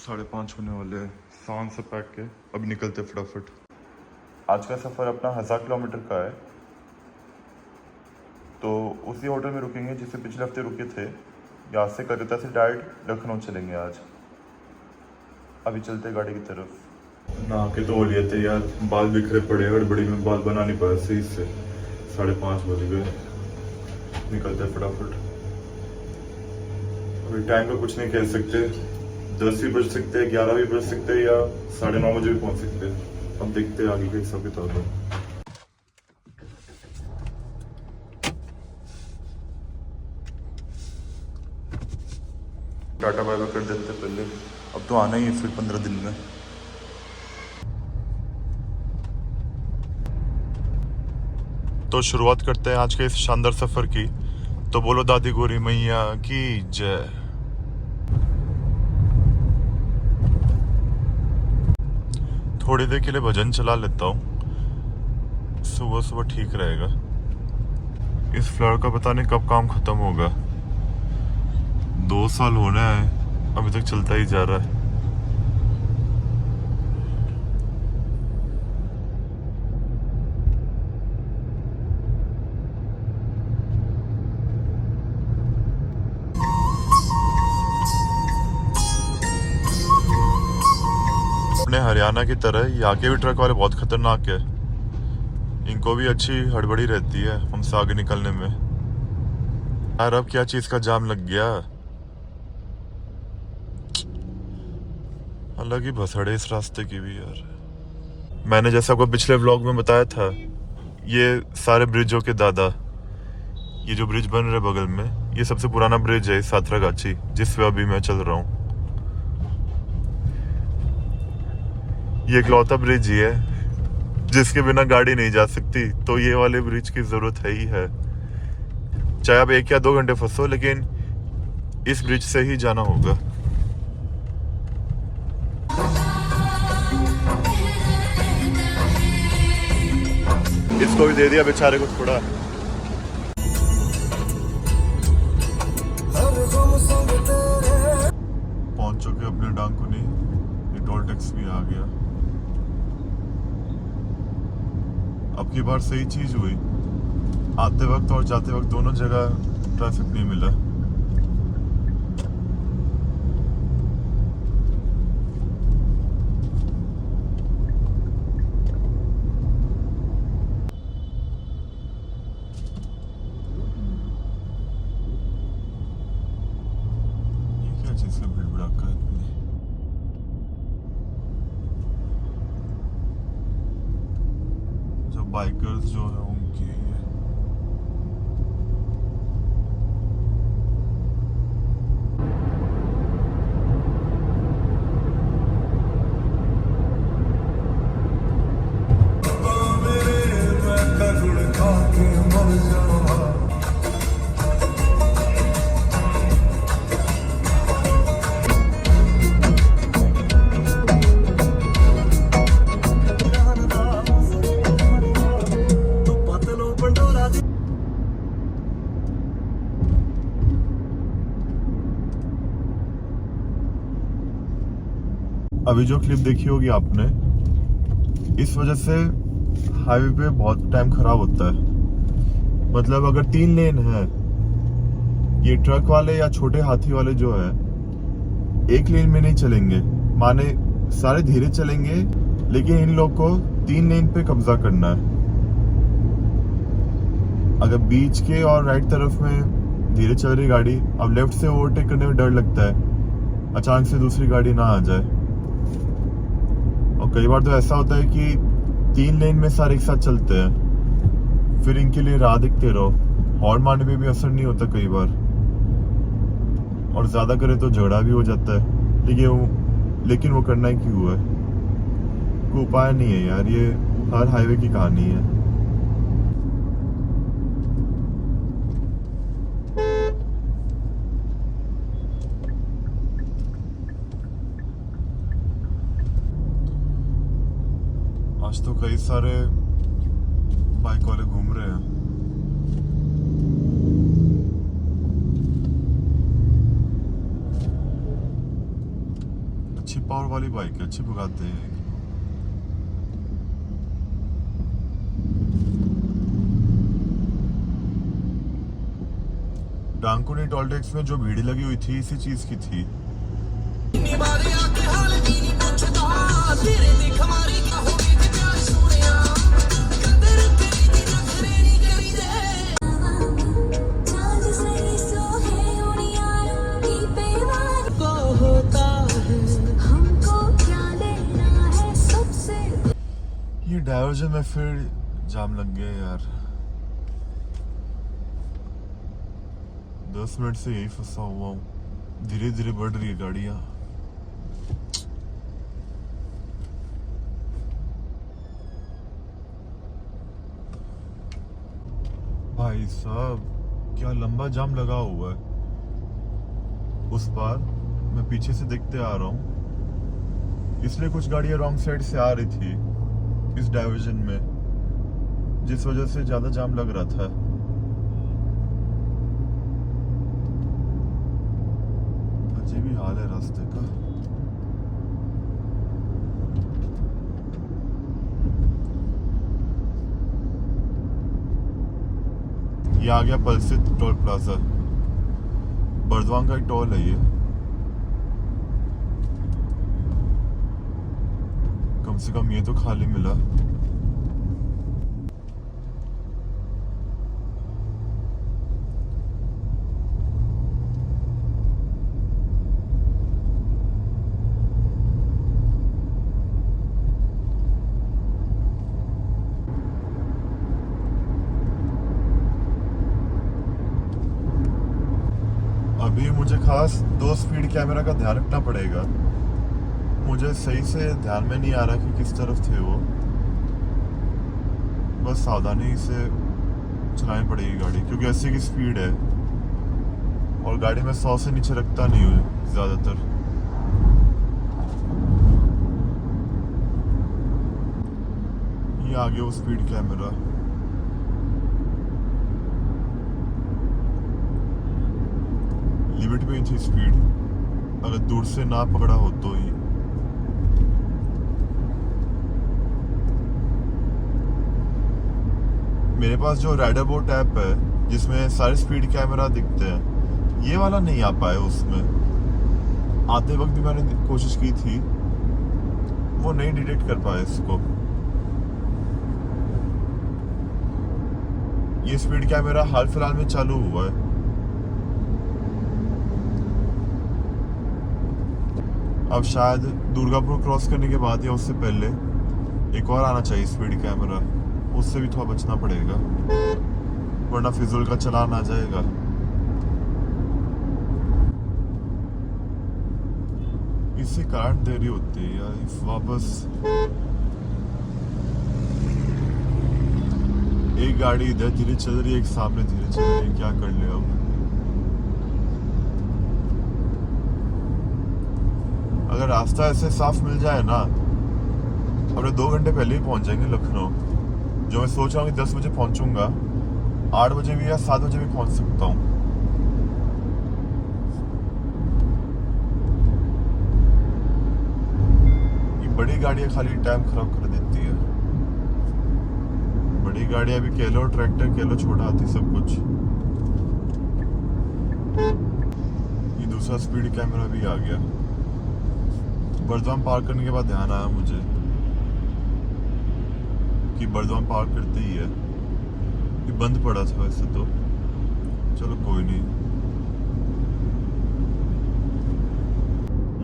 5:30 होने वाले हैं। सामान से पैक के अब निकलते फटाफट। आज का सफ़र अपना 1000 किलोमीटर का है, तो उसी होटल में रुकेंगे जिससे पिछले हफ्ते रुके थे। यहाँ से कलकत्ता से डायरेक्ट लखनऊ चलेंगे आज। अभी चलते गाड़ी की तरफ। नहा के तो हो लिए थे यार, बाल बिखरे पड़े, हड़बड़ी में बाल बना नहीं पाया सही से। 5:30 बज गए, निकलते फटाफट। अभी टाइम का कुछ नहीं कह सकते, 10 भी बज सकते हैं, 11 भी बज सकते हैं, या 9:30 बजे भी पहुंच सकते हैं। अब देखते हैं आगे का हिसाब किताब है। टाटा बाय बाय कर देते पहले, अब तो आना ही है फिर 15 दिन में। तो शुरुआत करते हैं आज के इस शानदार सफर की। तो बोलो दादी गोरी मैया की जय। थोड़ी देर के लिए भजन चला लेता हूँ, सुबह सुबह ठीक रहेगा। इस फ्लड का पता नहीं कब काम खत्म होगा। 2 साल होने आए, अभी तक चलता ही जा रहा है। अपने हरियाणा की तरह यहाँ के भी ट्रक वाले बहुत खतरनाक है। इनको भी अच्छी हड़बड़ी रहती है हमसे आगे निकलने में। यार अब क्या चीज का जाम लग गया, अलग ही भसड़े इस रास्ते की भी यार। मैंने जैसा आपको पिछले व्लॉग में बताया था, ये सारे ब्रिजों के दादा, ये जो ब्रिज बन रहे बगल में, ये सबसे पुराना ब्रिज है सातरागाछी, जिस पे अभी मैं चल रहा हूँ। ये इकलौता ब्रिज ही है जिसके बिना गाड़ी नहीं जा सकती, तो ये वाले ब्रिज की जरूरत है ही है। चाहे आप 1 या 2 घंटे फंसो, लेकिन इस ब्रिज से ही जाना होगा। इसको भी दे दिया बेचारे को थोड़ा। पहुंच चुके अपने डांकुनी, ये टोल टैक्स भी आ गया। अब की बार सही चीज हुई, आते वक्त और जाते वक्त दोनों जगह ट्रैफिक नहीं मिला। ये क्या चीज का भीड़ भड़ाका है इतनी। जो बाइकर्स जो है उनकी है। अभी जो क्लिप देखी होगी आपने, इस वजह से हाईवे पे बहुत टाइम खराब होता है। मतलब अगर 3 लेन है, ये ट्रक वाले या छोटे हाथी वाले जो है 1 लेन में नहीं चलेंगे, माने सारे धीरे चलेंगे, लेकिन इन लोग को 3 लेन पे कब्जा करना है। अगर बीच के और राइट तरफ में धीरे चल रही गाड़ी, अब लेफ्ट से ओवरटेक करने में डर लगता है अचानक से दूसरी गाड़ी ना आ जाए। और कई बार तो ऐसा होता है कि 3 लेन में सारे एक साथ चलते हैं, फिर इनके लिए राह देखते रहो। हॉर्न मारने में भी असर नहीं होता कई बार, और ज्यादा करे तो झगड़ा भी हो जाता है। लेकिन वो करना ही क्यों है, कोई उपाय नहीं है यार। ये हर हाईवे की कहानी है। आज तो कई सारे बाइक वाले घूम रहे हैं। अच्छी पावर वाली बाइक है, अच्छी भगाते हैं। डांकुनी टोल टैक्स में जो भीड़ लगी हुई थी इसी चीज की थी। ये डायवर्जन में फिर जाम लग गया यार। 10 मिनट से यही फंसा हुआ हूँ। धीरे धीरे बढ़ रही है गाड़ियाँ। भाई साहब क्या लंबा जाम लगा हुआ है। उस पार मैं पीछे से देखते आ रहा हूँ, इसलिए कुछ गाड़ियाँ रॉन्ग साइड से आ रही थी इस डाइवर्जन में, जिस वजह से ज्यादा जाम लग रहा था। अजीब ही हाल है रास्ते का। ये आ गया पल्सित टोल प्लाजा। बर्दवान का एक टोल है ये। कम से कम ये तो खाली मिला। अभी मुझे खास 2 स्पीड कैमरा का ध्यान रखना पड़ेगा। मुझे सही से ध्यान में नहीं आ रहा कि किस तरफ थे वो। बस सावधानी से चलानी पड़ेगी गाड़ी, क्योंकि 80 की स्पीड है और गाड़ी में 100 से नीचे रखता नहीं हूँ ज्यादातर। ये आ गया वो स्पीड कैमरा। लिमिट में थी स्पीड, अगर दूर से ना पकड़ा हो तो ही। मेरे पास जो राइडरबोट ऐप है जिसमें सारे स्पीड कैमरा दिखते हैं, ये वाला नहीं आ पाया उसमें। आते वक्त भी मैंने कोशिश की थी, वो नहीं डिटेक्ट कर पाया इसको। ये स्पीड कैमरा हाल फिलहाल में चालू हुआ है। अब शायद दुर्गापुर क्रॉस करने के बाद या उससे पहले एक और आना चाहिए स्पीड कैमरा। उससे भी थोड़ा बचना पड़ेगा, वरना फिजूल का चलान आ जाएगा। इससे कारण देरी होती है यार। वापस एक गाड़ी इधर धीरे चल रही है, एक सामने धीरे चल रही है। क्या कर ले अब। अगर रास्ता ऐसे साफ मिल जाए ना, अपने 2 घंटे पहले ही पहुंच जाएंगे लखनऊ। जो मैं सोच रहा हूँ कि 10 बजे पहुंचूंगा, 8 बजे भी या 7 बजे भी पहुंच सकता हूँ। ये बड़ी गाड़ियां खाली टाइम खराब कर देती है। बड़ी गाड़ियां भी कह लो, ट्रैक्टर कह लो, छोटा हाथी, सब कुछ। ये दूसरा स्पीड कैमरा भी आ गया। बर्दवान पार करने के बाद ध्यान आया मुझे कि बर्दवान पार करते ही है। ये बंद पड़ा था वैसे तो, चलो कोई नहीं।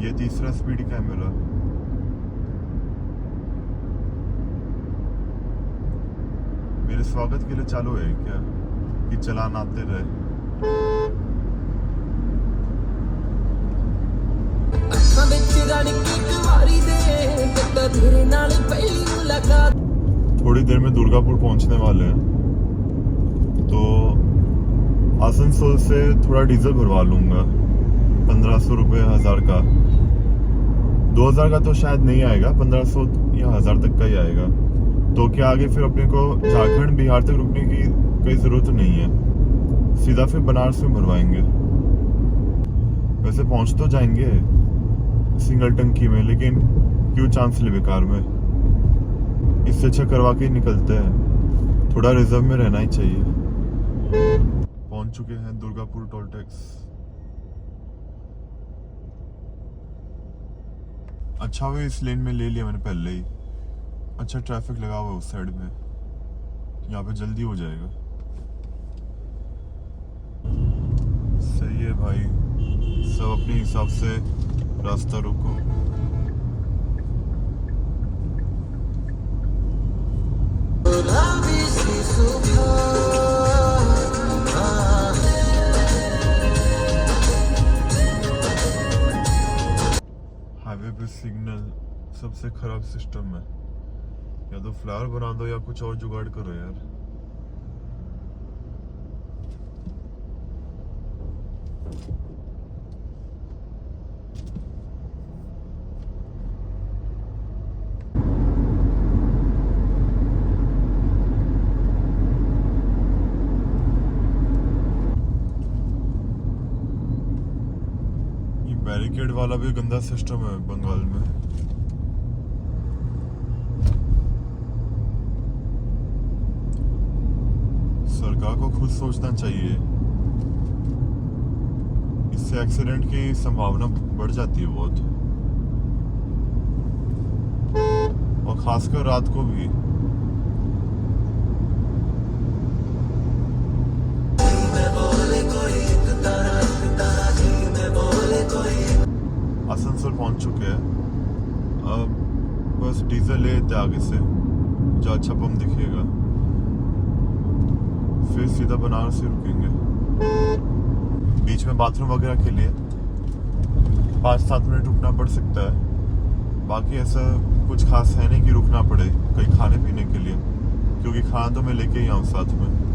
ये तीसरा स्पीड कैमरा। मेरे स्वागत के लिए चालू है क्या कि चलान आते रहे। थोड़ी देर में दुर्गापुर पहुंचने वाले हैं, तो आसनसोल से थोड़ा डीजल भरवा लूंगा। 1500 रुपये 1000 का। 2000 का तो शायद नहीं आएगा, 1500 या 1000 तक का ही आएगा। तो क्या आगे फिर अपने को झारखंड बिहार तक रुकने की कोई जरूरत नहीं है, सीधा फिर बनारस में भरवाएंगे। वैसे पहुंच तो जाएंगे, सिंगल टंकी में, लेकिन क्यों चांस ले बेकार में, इससे अच्छा करवा के ही निकलते हैं। थोड़ा रिजर्व में रहना ही चाहिए। पहुंच चुके हैं दुर्गापुर टोल टैक्स। अच्छा हुआ इस लेन में ले लिया मैंने पहले ही, अच्छा ट्रैफिक लगा हुआ है उस साइड में, यहाँ पे जल्दी हो जाएगा। सही है भाई, सब अपने हिसाब से रास्ता रोको। हाईवे पे सिग्नल सबसे खराब सिस्टम है, या तो फ्लावर बना दो या कुछ और जुगाड़ करो यार। बैरिकेड वाला भी गंदा सिस्टम है बंगाल में। सरकार को खुद सोचना चाहिए, इससे एक्सीडेंट की संभावना बढ़ जाती है बहुत, और खासकर रात को भी। आसनसोल पहुंच चुके हैं, अब बस डीजल लेते आगे से, जो अच्छा पंप दिखेगा, फिर सीधा बनारस से रुकेंगे। बीच में बाथरूम वगैरह के लिए 5-7 मिनट रुकना पड़ सकता है, बाकी ऐसा कुछ खास है नहीं कि रुकना पड़े कहीं खाने पीने के लिए, क्योंकि खाना तो मैं लेके ही आऊँ साथ में।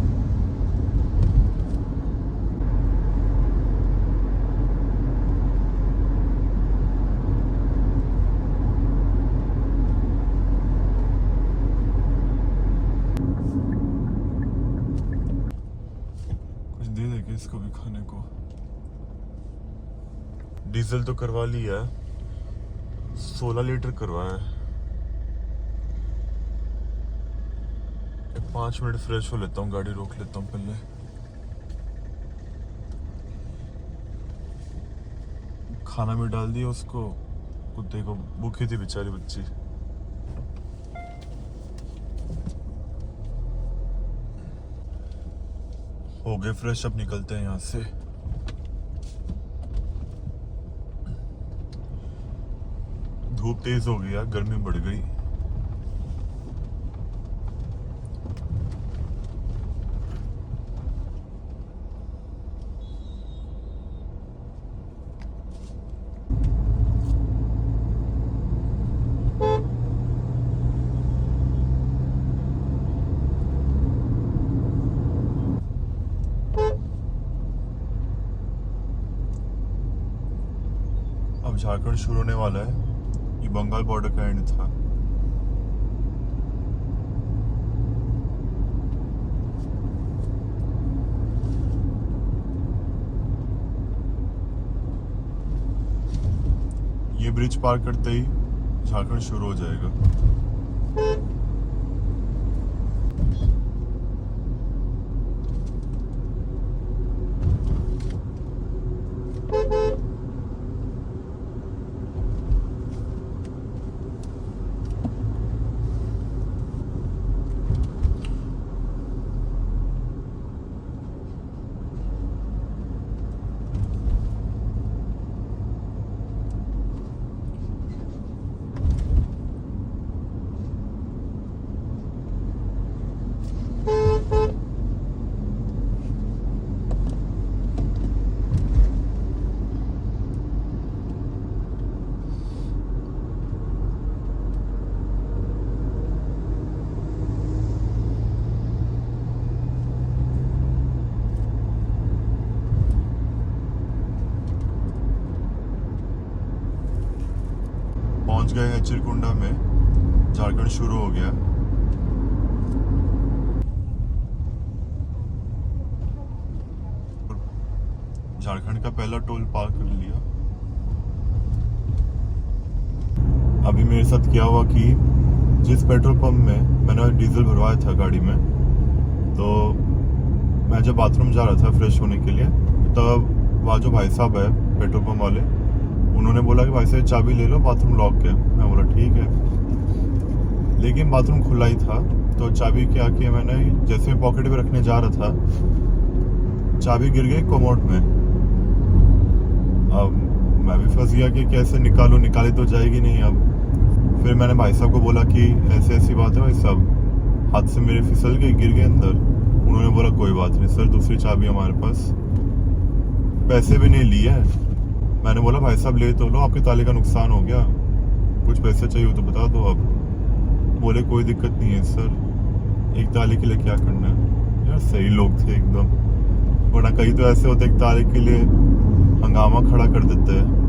इसको भी खाने को। डीजल तो करवा लिया, 16 लीटर करवाया। 5 मिनट फ्रेश हो लेता हूँ, गाड़ी रोक लेता हूँ पहले। खाना भी डाल दिया उसको, कुत्ते को, भूखी थी बेचारी बच्ची। हो गए फ्रेश, अब निकलते हैं यहाँ से। धूप तेज हो गई, गर्मी बढ़ गई। अब झारखंड शुरू होने वाला है, ये बंगाल बॉर्डर का एंड था। ये ब्रिज पार करते ही झारखंड शुरू हो जाएगा। पहुंच गए हैं चिरकुंडा में, झारखंड शुरू हो गया। झारखंड का पहला टोल पार कर लिया। अभी मेरे साथ क्या हुआ कि जिस पेट्रोल पंप में मैंने डीजल भरवाया था गाड़ी में, तो मैं जब बाथरूम जा रहा था फ्रेश होने के लिए, तब वहाँ जो भाई साहब है पेट्रोल पंप वाले, उन्होंने बोला कि भाई साहब चाबी ले लो, बाथरूम लॉक है। मैं बोला ठीक है, लेकिन बाथरूम खुला ही था। तो चाबी क्या किया मैंने, जैसे पॉकेट में रखने जा रहा था, चाबी गिर गई कोमोड में। अब मैं भी फंस गया कि कैसे निकालूं, निकाली तो जाएगी नहीं। अब फिर मैंने भाई साहब को बोला कि ऐसे ऐसी बात है भाई साहब, हाथ से मेरे फिसल गई, गिर गए अंदर। उन्होंने बोला कोई बात नहीं सर, दूसरी चाबी हमारे पास, पैसे भी नहीं लिए। मैंने बोला भाई साहब ले तो लो, आपके ताले का नुकसान हो गया, कुछ पैसे चाहिए हो तो बता दो आप। बोले कोई दिक्कत नहीं है सर, एक ताले के लिए क्या करना है। यार सही लोग थे एकदम, वरना कई तो ऐसे होते एक ताले के लिए हंगामा खड़ा कर देते हैं।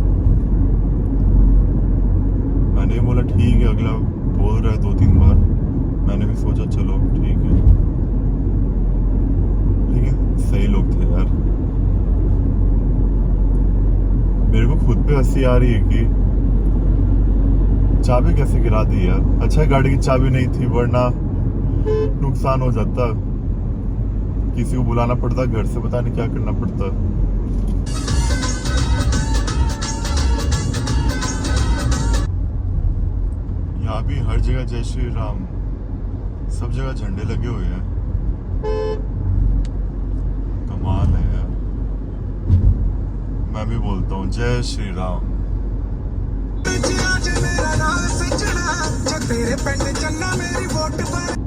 मैंने बोला ठीक है, अगला बोल रहा है 2-3 बार, मैंने भी सोचा चलो ठीक है, लेकिन सही लोग थे यार। मेरे को खुद पे हंसी आ रही है कि चाबी कैसे गिरा दी यार। अच्छा गाड़ी की चाबी नहीं थी, वरना नुकसान हो जाता, किसी को बुलाना पड़ता, घर से पता नहीं क्या करना पड़ता। यहाँ भी हर जगह जय श्री राम, सब जगह झंडे लगे हुए हैं, कमाल है यार। मैं भी बोलता हूँ जय श्री राम।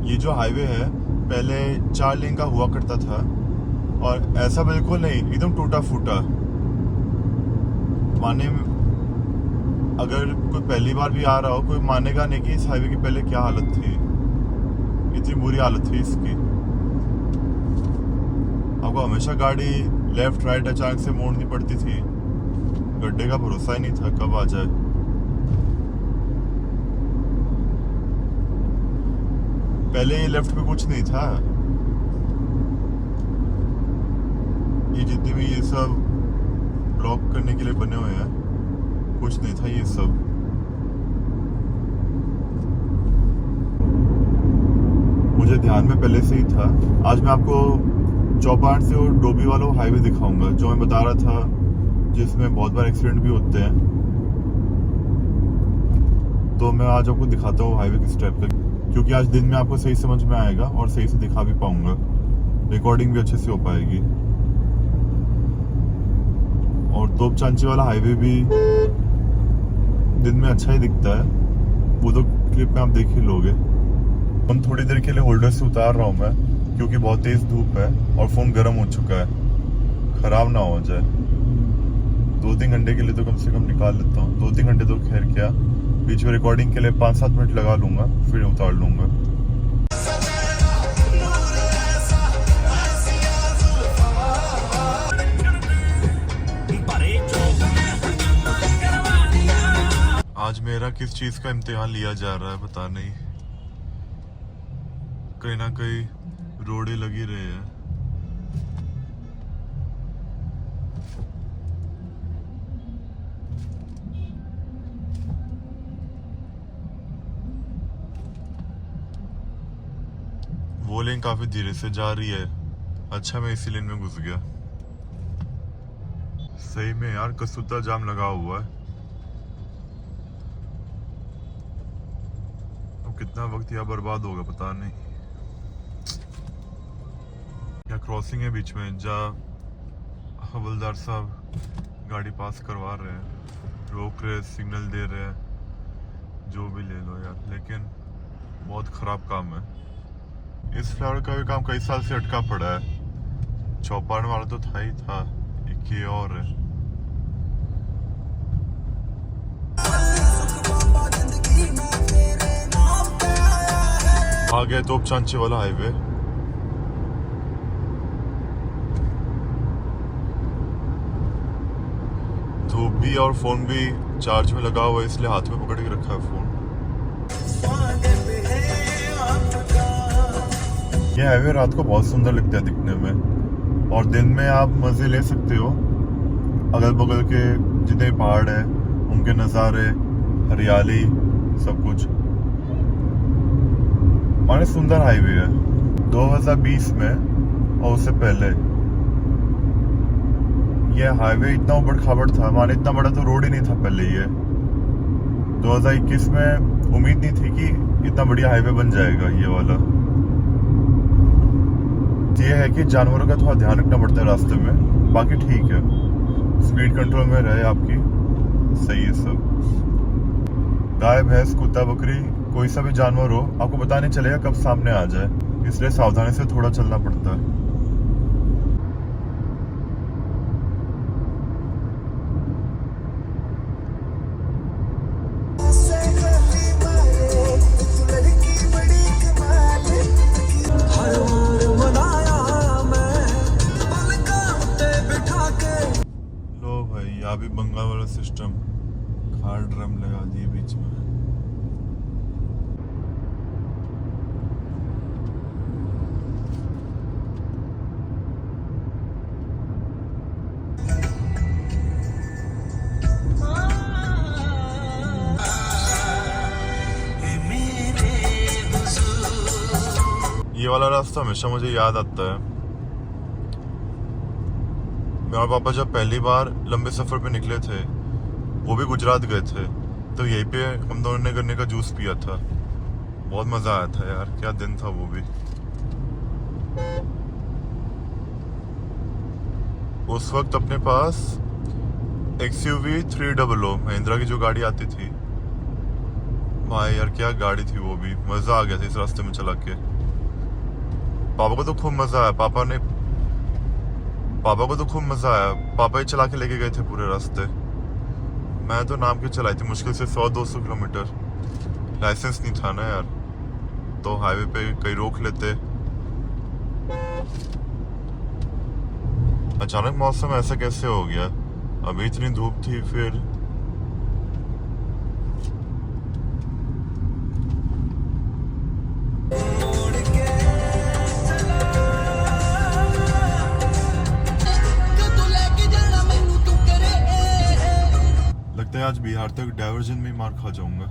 ये जो हाईवे है पहले 4 लेन का हुआ करता था, और ऐसा बिल्कुल नहीं, एकदम टूटा फूटा। माने अगर कोई पहली बार भी आ रहा हो, कोई मानेगा नहीं कि इस हाईवे की पहले क्या हालत थी, इतनी बुरी हालत थी इसकी। आपको हमेशा गाड़ी लेफ्ट राइट अचानक से मोड़नी पड़ती थी, गड्ढे का भरोसा ही नहीं था कब आ जाए। पहले ये लेफ्ट पे कुछ नहीं था, ये जितने भी ये सब ब्लॉक करने के लिए बने हुए हैं, कुछ नहीं था ये सब। मुझे ध्यान में पहले से ही था। आज मैं आपको चौपाट से और डोबी वाला हाईवे दिखाऊंगा, जो मैं बता रहा था, जिसमें बहुत बार एक्सीडेंट भी होते हैं। तो मैं आज आपको दिखाता हूँ हाईवे किस टाइप का, क्योंकि आज दिन में आपको सही समझ में आएगा और सही से दिखा भी पाऊंगा, रिकॉर्डिंग भी अच्छे से हो पाएगी। और तोपचांची वाला हाईवे भी दिन में अच्छा ही दिखता है, वो तो क्लिप में आप देख ही लोगे। फोन थोड़ी देर के लिए होल्डर से उतार रहा हूँ मैं, क्योंकि बहुत तेज धूप है और फोन गर्म हो चुका है, खराब ना हो जाए। 2-3 घंटे के लिए तो कम से कम निकाल लेता हूँ। 2-3 घंटे तो खैर क्या, बीच में रिकॉर्डिंग के लिए 5-7 मिनट लगा लूंगा, फिर उतार लूंगा। आज मेरा किस चीज का इम्तिहान लिया जा रहा है पता नहीं, कहीं ना कहीं रोड़े लगी रहे हैं। वो लेन काफी धीरे से जा रही है, अच्छा मैं इसी लेन में घुस गया। सही में यार कसूता जाम लगा हुआ है। अब कितना वक्त यहाँ बर्बाद होगा पता नहीं। क्या क्रॉसिंग है बीच में, जा हवलदार साहब गाड़ी पास करवा रहे हैं, रोक रहे, सिग्नल दे रहे हैं, जो भी ले लो यार, लेकिन बहुत खराब काम है। इस फ्लाईओवर का भी काम कई साल से अटका पड़ा है। चौपाड़ वाला तो था ही था, एक ये और है। आ गया तोपचांची वाला हाईवे। धूप भी और फोन भी चार्ज में लगा हुआ है, इसलिए हाथ में पकड़ के रखा है फोन। ये हाईवे रात को बहुत सुंदर लगता है दिखने में, और दिन में आप मजे ले सकते हो। अगल बगल के जितने पहाड़ है उनके नज़ारे, हरियाली, सब कुछ। माने सुंदर हाईवे है 2020 में, और उससे पहले ये हाईवे इतना उबड़ खाबड़ था, माने इतना बड़ा तो रोड ही नहीं था पहले। ये 2021 में उम्मीद नहीं थी कि इतना बढ़िया हाईवे बन जाएगा ये वाला। ये है कि जानवरों का थोड़ा ध्यान रखना पड़ता है रास्ते में, बाकी ठीक है, स्पीड कंट्रोल में रहे आपकी, सही है सब। गाय भैंस कुत्ता बकरी कोई सा भी जानवर हो, आपको पता नहीं चलेगा कब सामने आ जाए, इसलिए सावधानी से थोड़ा चलना पड़ता है। लो भाई, यहाँ भी बंगाल वाला सिस्टम, खार ड्रम लगा दिए बीच में। ये वाला रास्ता हमेशा मुझे याद आता है। मैं और पापा जब पहली बार लंबे सफर पे निकले थे, वो भी गुजरात गए थे, तो यहीं पे हम दोनों ने गन्ने का जूस पिया था। बहुत मजा आया था यार, क्या दिन था वो भी। उस वक्त अपने पास XUV 300 महिंद्रा की जो गाड़ी आती थी, भाई यार क्या गाड़ी थी वो भी। मजा आ गया था इस रास्ते में चला के। पापा को तो खूब मजा आया, पापा को तो खूब मजा आया, पापा ही चला के लेके गए थे पूरे रास्ते। मैं तो नाम की चलाई थी, मुश्किल से 100-200 किलोमीटर। लाइसेंस नहीं था ना यार, तो हाईवे पे कहीं रोक लेते। अचानक मौसम ऐसा कैसे हो गया? अभी इतनी धूप थी, फिर लगता है आज बिहार तक डाइवर्जन में मार खा जाऊंगा।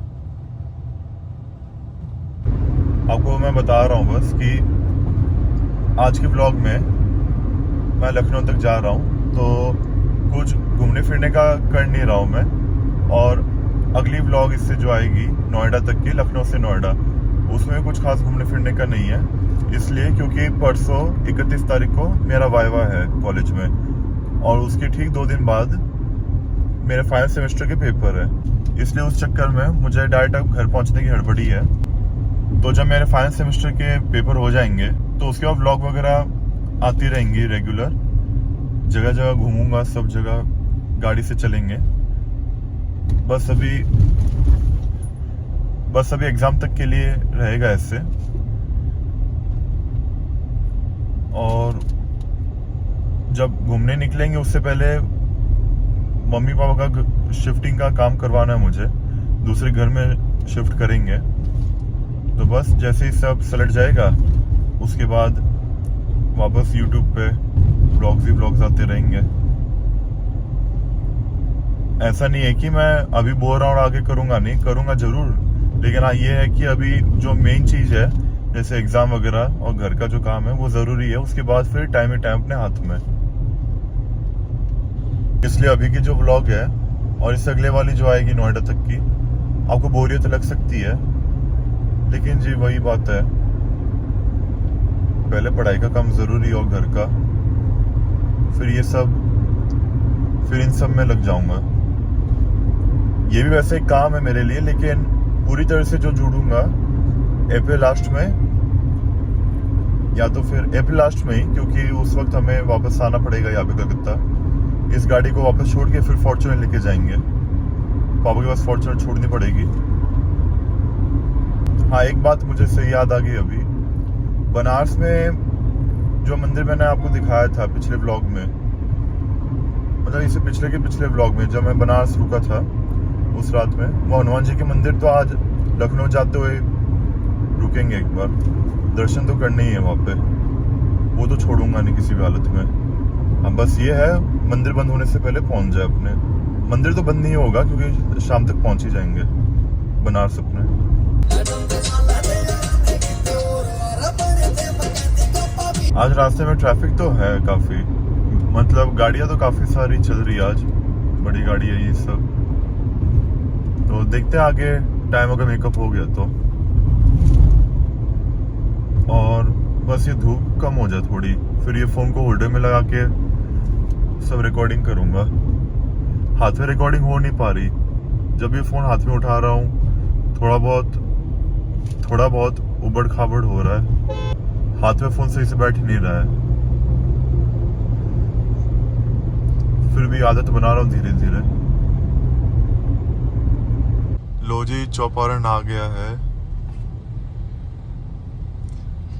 आपको मैं बता रहा हूँ बस कि आज के ब्लॉग में मैं लखनऊ तक जा रहा हूँ, तो कुछ घूमने फिरने का कर नहीं रहा हूँ मैं। और अगली ब्लॉग इससे जो आएगी नोएडा तक की, लखनऊ से नोएडा, उसमें कुछ खास घूमने फिरने का नहीं है, इसलिए क्योंकि परसों 31 तारीख को मेरा वाइवा है कॉलेज में, और उसके ठीक 2 दिन बाद मेरे फाइनल सेमेस्टर के पेपर है। इसलिए उस चक्कर में मुझे डायरेक्ट अब घर पहुंचने की हड़बड़ी है। तो जब मेरे फाइनल सेमेस्टर के पेपर हो जाएंगे तो उसके बाद व्लॉग वगैरह आती रहेंगी रेगुलर, जगह जगह घूमूंगा, सब जगह गाड़ी से चलेंगे। बस अभी एग्जाम तक के लिए रहेगा ऐसे। और जब घूमने निकलेंगे उससे पहले मम्मी पापा का शिफ्टिंग का काम करवाना है मुझे, दूसरे घर में शिफ्ट करेंगे। तो बस जैसे ही सब सलट जाएगा उसके बाद वापस YouTube पे व्लॉग्स आते रहेंगे। ऐसा नहीं है कि मैं अभी बोल रहा हूँ आगे करूँगा नहीं, करूँगा जरूर, लेकिन हाँ ये है कि अभी जो मेन चीज़ है जैसे एग्जाम वगैरह और घर का जो काम है वो ज़रूरी है, उसके बाद फिर टाइम ही टाइम अपने हाथ में। इसलिए अभी की जो व्लॉग है और इससे अगले वाली जो आएगी नोएडा तक की, आपको बोरियत लग सकती है, लेकिन जी वही बात है, पहले पढ़ाई का काम जरूरी और घर का, फिर इन सब में लग जाऊंगा। ये भी वैसे एक काम है मेरे लिए, लेकिन पूरी तरह से जो जुड़ूंगा अप्रैल लास्ट में, या तो फिर अप्रैल लास्ट में ही, क्योंकि उस वक्त हमें वापस आना पड़ेगा यहाँ पे कलकत्ता। इस गाड़ी को वापस छोड़ के फिर फॉर्च्यूनर लेके जाएंगे, पापा के पास फॉर्च्यूनर छोड़नी पड़ेगी। हाँ एक बात मुझे सही याद आ गई अभी, बनारस में जो मंदिर मैंने आपको दिखाया था पिछले व्लॉग में, मतलब इसे पिछले व्लॉग में जब मैं बनारस रुका था उस रात में, वो हनुमान जी के मंदिर, तो आज लखनऊ जाते हुए रुकेंगे एक बार, दर्शन तो करने ही है वहाँ पे, वो तो छोड़ूंगा नहीं किसी भी हालत में। अब बस ये है मंदिर बंद होने से पहले पहुंच जाए अपने। मंदिर तो बंद नहीं होगा क्योंकि शाम तक पहुंच ही जाएंगे। बनारस अपने। आज रास्ते में ट्रैफिक तो है काफी, मतलब गाड़ियां तो काफी सारी चल रही है आज, बड़ी गाड़ी है ये सब। तो देखते हैं आगे, टाइम अगर मेकअप हो गया तो। और बस ये धूप कम हो जाए थोड़ी, फिर ये फोन को होल्डर में लगा के सब रिकॉर्डिंग करूंगा। हाथ में रिकॉर्डिंग हो नहीं पा रही, जब ये फोन हाथ में उठा रहा हूँ थोड़ा बहुत उबड़ खाबड़ हो रहा है, हाथ में फोन सही से बैठ ही नहीं रहा है। फिर भी आदत बना रहा हूँ धीरे धीरे। लो जी, चौपारण आ गया है।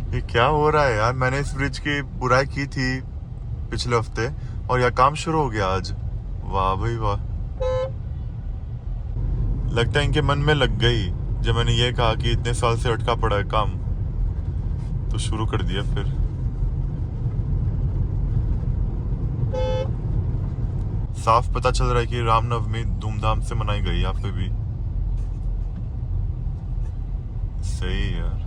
ये क्या हो रहा है यार, मैंने इस ब्रिज की बुराई की थी पिछले हफ्ते और यह काम शुरू हो गया आज। वाह भाई वाह, लगता है इनके मन में लग गई जब मैंने ये कहा कि इतने साल से अटका पड़ा है काम, तो शुरू कर दिया फिर। साफ पता चल रहा है कि रामनवमी धूमधाम से मनाई गई यहाँ पे भी। सही है यार,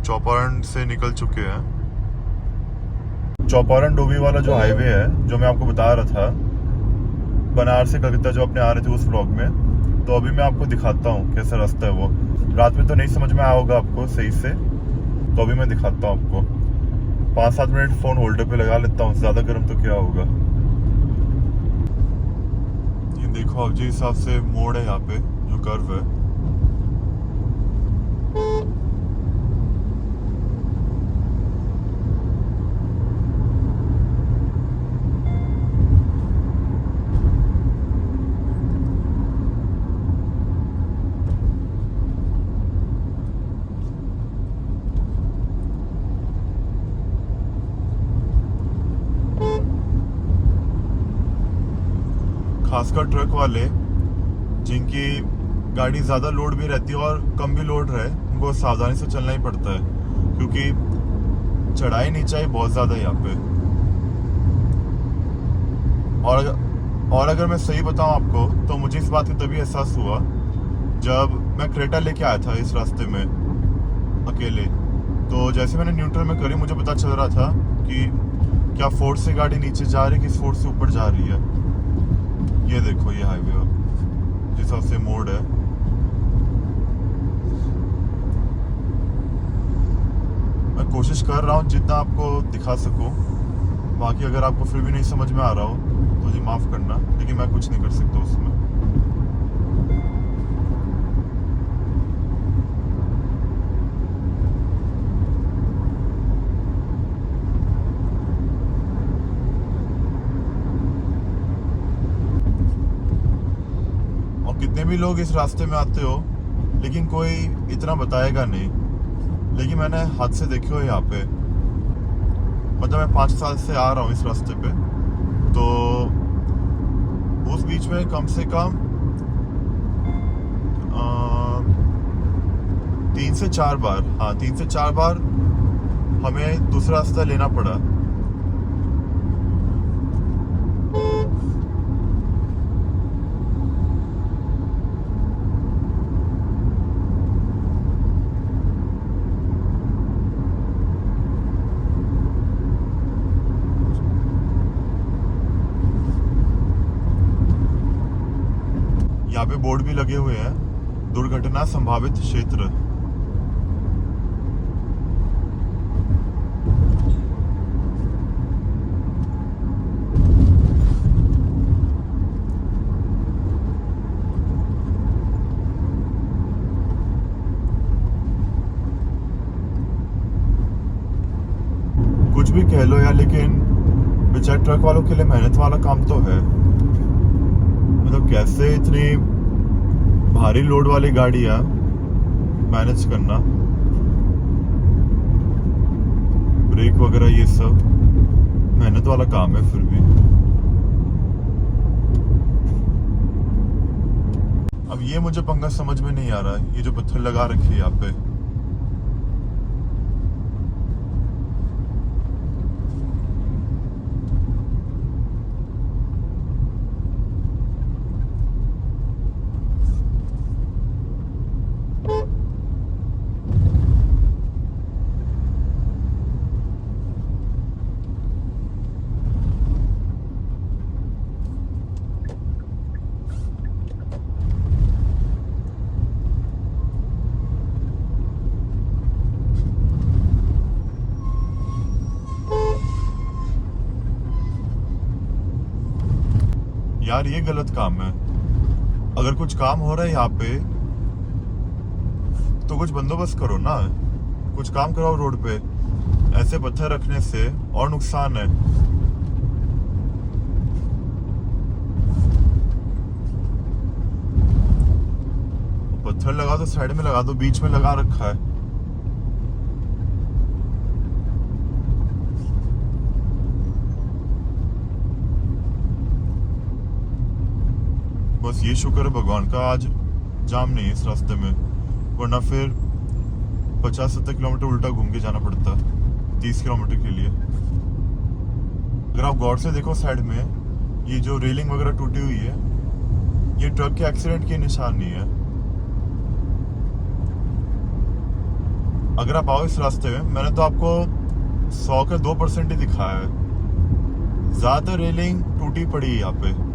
चौपारण से निकल चुके हैं। चौपारण डोभी वाला जो हाईवे है, जो मैं आपको बता रहा था, बनारस से कलकत्ता जो अपने आ रहे थे उस व्लॉग में, तो अभी मैं आपको दिखाता हूँ कैसा रास्ता है वो। रात में तो नहीं समझ में आया होगा आपको सही से, तो अभी मैं दिखाता हूँ आपको। 5-7 मिनट फोन होल्डर पे लगा लेता हूँ, ज्यादा गर्म तो क्या होगा। ये देखो अब जिस हिसाब से मोड़ है यहाँ पे, जो कर्व है, खासकर ट्रक वाले जिनकी गाड़ी ज़्यादा लोड भी रहती है और कम भी लोड रहे, उनको सावधानी से चलना ही पड़ता है, क्योंकि चढ़ाई नीचाई बहुत ज़्यादा है यहाँ पे। और अगर मैं सही बताऊँ आपको, तो मुझे इस बात का तभी एहसास हुआ जब मैं क्रेटा लेके आया था इस रास्ते में अकेले। तो जैसे मैंने न्यूट्रल में करी, मुझे पता चल रहा था कि क्या फोर्स से गाड़ी नीचे जा रही है, किस फोर्स से ऊपर जा रही है। ये देखो ये हाईवे अब जिस हिसाब से मोड़ है, मैं कोशिश कर रहा हूँ जितना आपको दिखा सकूँ। बाकी अगर आपको फिर भी नहीं समझ में आ रहा हो तो जी माफ करना, लेकिन मैं कुछ नहीं कर सकता उसमें। कितने भी लोग इस रास्ते में आते हो, लेकिन कोई इतना बताएगा नहीं। लेकिन मैंने हाथ से देखे हो यहाँ पे, मतलब मैं 5 साल से आ रहा हूँ इस रास्ते पे, तो उस बीच में कम से कम 3 से 4 बार, हाँ 3 से 4 बार हमें दूसरा रास्ता लेना पड़ा। यहाँ पे बोर्ड भी लगे हुए हैं, दुर्घटना संभावित क्षेत्र। कुछ भी कह लो यार, लेकिन बेचारे ट्रक वालों के लिए मेहनत वाला काम तो है। मतलब कैसे इतनी भारी लोड वाली गाड़ियां मैनेज करना, ब्रेक वगैरह, ये सब मेहनत वाला काम है। फिर भी अब ये मुझे पंगा समझ में नहीं आ रहा है, ये जो पत्थर लगा रखे हैं यहाँ पे। यार ये गलत काम है। अगर कुछ काम हो रहा है यहाँ पे तो कुछ बंदोबस्त करो ना, कुछ काम कराओ रोड पे। ऐसे पत्थर रखने से और नुकसान है। पत्थर लगा दो, साइड में लगा दो, बीच में लगा रखा है। बस ये शुक्र है भगवान का आज जाम नहीं है इस रास्ते में, वरना फिर 50-70 किलोमीटर उल्टा घूम के जाना पड़ता 30 किलोमीटर के लिए। अगर आप गौर से देखो साइड में ये जो रेलिंग वगैरह टूटी हुई है, ये ट्रक के एक्सीडेंट की निशानी है। अगर आप आओ इस रास्ते में, मैंने तो आपको 100 के 2% ही दिखाया है, ज्यादा रेलिंग टूटी पड़ी है यहाँ पे।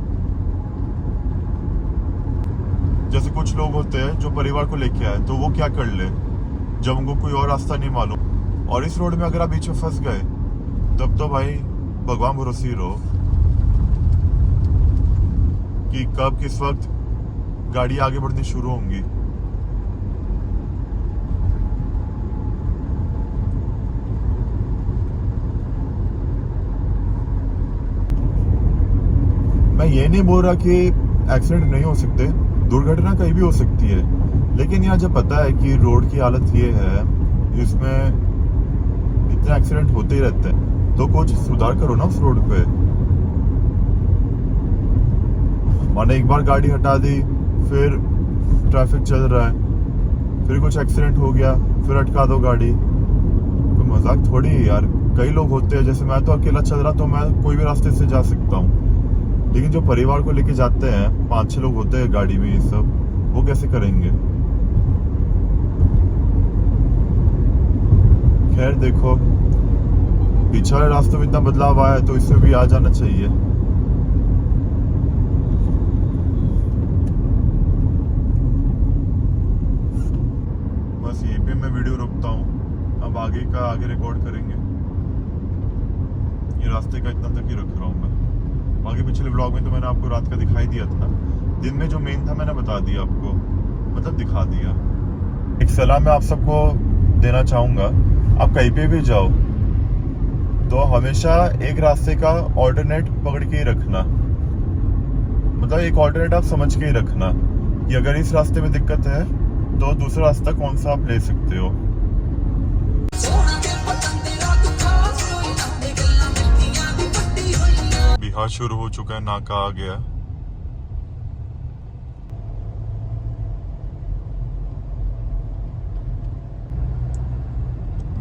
जैसे कुछ लोग होते हैं जो परिवार को लेके आए, तो वो क्या कर ले जब उनको कोई और रास्ता नहीं मालूम। और इस रोड में अगर आप बीच में फंस गए तब तो भाई भगवान भरोसे ही रहो कि कब किस वक्त गाड़ी आगे बढ़नी शुरू होंगी। मैं ये नहीं बोल रहा कि एक्सीडेंट नहीं हो सकते, दुर्घटना कहीं भी हो सकती है, लेकिन यहाँ जब पता है कि रोड की हालत ये है, इसमें इतने एक्सीडेंट होते ही रहते हैं, तो कुछ सुधार करो ना उस रोड पे। मैंने एक बार गाड़ी हटा दी, फिर ट्रैफिक चल रहा है, फिर कुछ एक्सीडेंट हो गया, फिर अटका दो गाड़ी। तो मजाक थोड़ी है यार। कई लोग होते हैं, जैसे मैं तो अकेला चल रहा तो मैं कोई भी रास्ते से जा सकता हूँ, लेकिन जो परिवार को लेके जाते हैं 5-6 लोग होते हैं गाड़ी में, ये सब वो कैसे करेंगे। खैर देखो, पीछे वाले रास्तों में इतना बदलाव आया है तो इसमें भी आ जाना चाहिए। बस यहीं पे मैं वीडियो रोकता हूँ, अब आगे का आगे रिकॉर्ड करेंगे। ये रास्ते का इतना तक ही रख रहा हूँ मैं। आगे पिछले ब्लॉग में तो मैंने आपको रात का दिखाई दिया था, दिन में जो मेन था मैंने बता दिया आपको, मतलब दिखा दिया। एक सलाह मैं आप सबको देना चाहूंगा, आप कहीं पे भी जाओ तो हमेशा एक रास्ते का ऑल्टरनेट पकड़ के ही रखना, मतलब एक ऑल्टरनेट आप समझ के ही रखना कि अगर इस रास्ते में दिक्कत है तो दूसरा रास्ता कौन सा आप ले सकते हो। बिहार शुरू हो चुका है, नाका आ गया।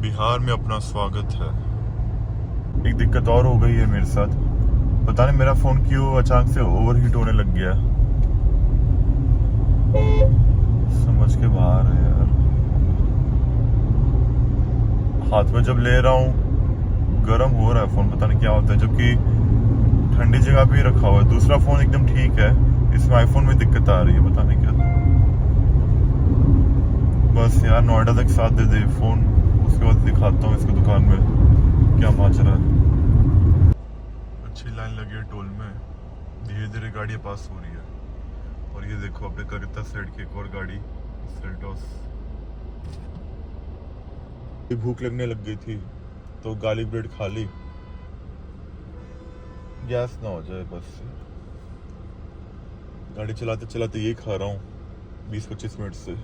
बिहार में अपना स्वागत है। एक दिक्कत और हो गई है मेरे साथ, पता नहीं मेरा फोन क्यों अचानक से ओवरहीट होने लग गया, समझ के बाहर है यार। हाथ में जब ले रहा हूँ गर्म हो रहा है फोन, पता नहीं क्या होता है, जबकि ठंडी जगह पे ही रखा हुआ है। दूसरा फोन एकदम ठीक है, इसमें आईफोन में दिक्कत आ रही है, पता नहीं क्या। बस यार नोएडा तक साथ दे दे फोन, उसके बाद दिखाता हूँ इसको दुकान में क्या माजरा है। अच्छी लाइन लगी है टोल में, धीरे धीरे गाड़ियाँ पास हो रही है। और ये देखो अपने कलकत्ता साइड की एक और गाड़ी सेल्टोस। भूख लगने लग गई थी तो गार्लिक ब्रेड खा ली, गैस ना हो जाए बस। गाड़ी चलाते चलाते यही खा रहा हूँ 20-25 मिनट से।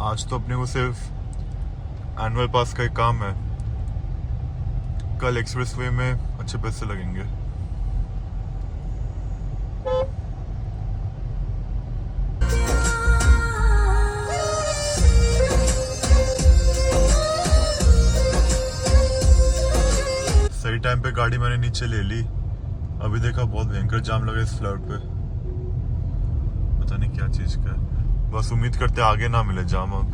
आज तो अपने को सिर्फ एनुअल पास का एक काम है, कल एक्सप्रेसवे में अच्छे पैसे लगेंगे। सही टाइम पे गाड़ी मैंने नीचे ले ली, अभी देखा बहुत भयंकर जाम लगा इस फ्लैट पे, पता नहीं क्या चीज का है। बस उम्मीद करते आगे ना मिले जाम अब।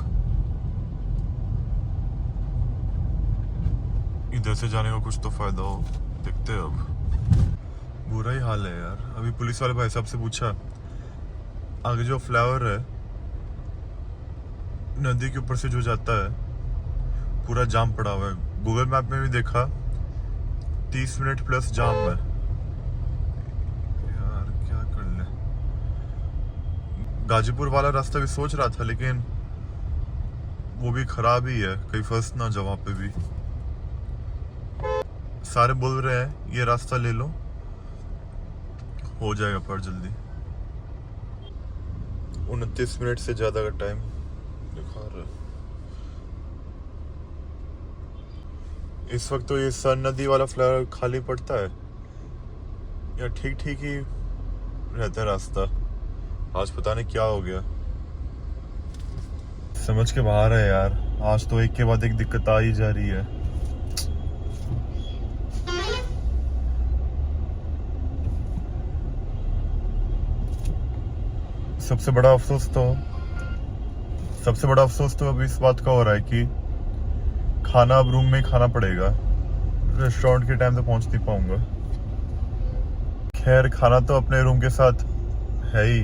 इधर से जाने का कुछ तो फायदा हो, देखते हैं अब। बुरा ही हाल है यार। अभी पुलिस वाले भाई साहब से पूछा, आगे जो फ्लाईओवर है नदी के ऊपर से जो जाता है, पूरा जाम पड़ा हुआ है। गूगल मैप में भी देखा 30 मिनट प्लस जाम है यार, क्या कर ले। गाजीपुर वाला रास्ता भी सोच रहा था, लेकिन वो भी खराब ही है, कहीं फंस ना जाओ वहां पे भी। सारे बोल रहे हैं ये रास्ता ले लो, हो जाएगा पर जल्दी। 29 मिनट से ज्यादा का टाइम दिखा रहा है। इस वक्त तो ये सन नदी वाला फ्लाईओवर खाली पड़ता है या ठीक ठीक ही रहता है रास्ता। आज पता नहीं क्या हो गया, समझ के बाहर है यार। आज तो एक के बाद एक दिक्कत आ ही जा रही है। सबसे बड़ा अफसोस तो अभी इस बात का हो रहा है कि खाना अब रूम में ही खाना पड़ेगा, रेस्टोरेंट के टाइम तो पहुंच नहीं पाऊंगा। खैर खाना तो अपने रूम के साथ है ही,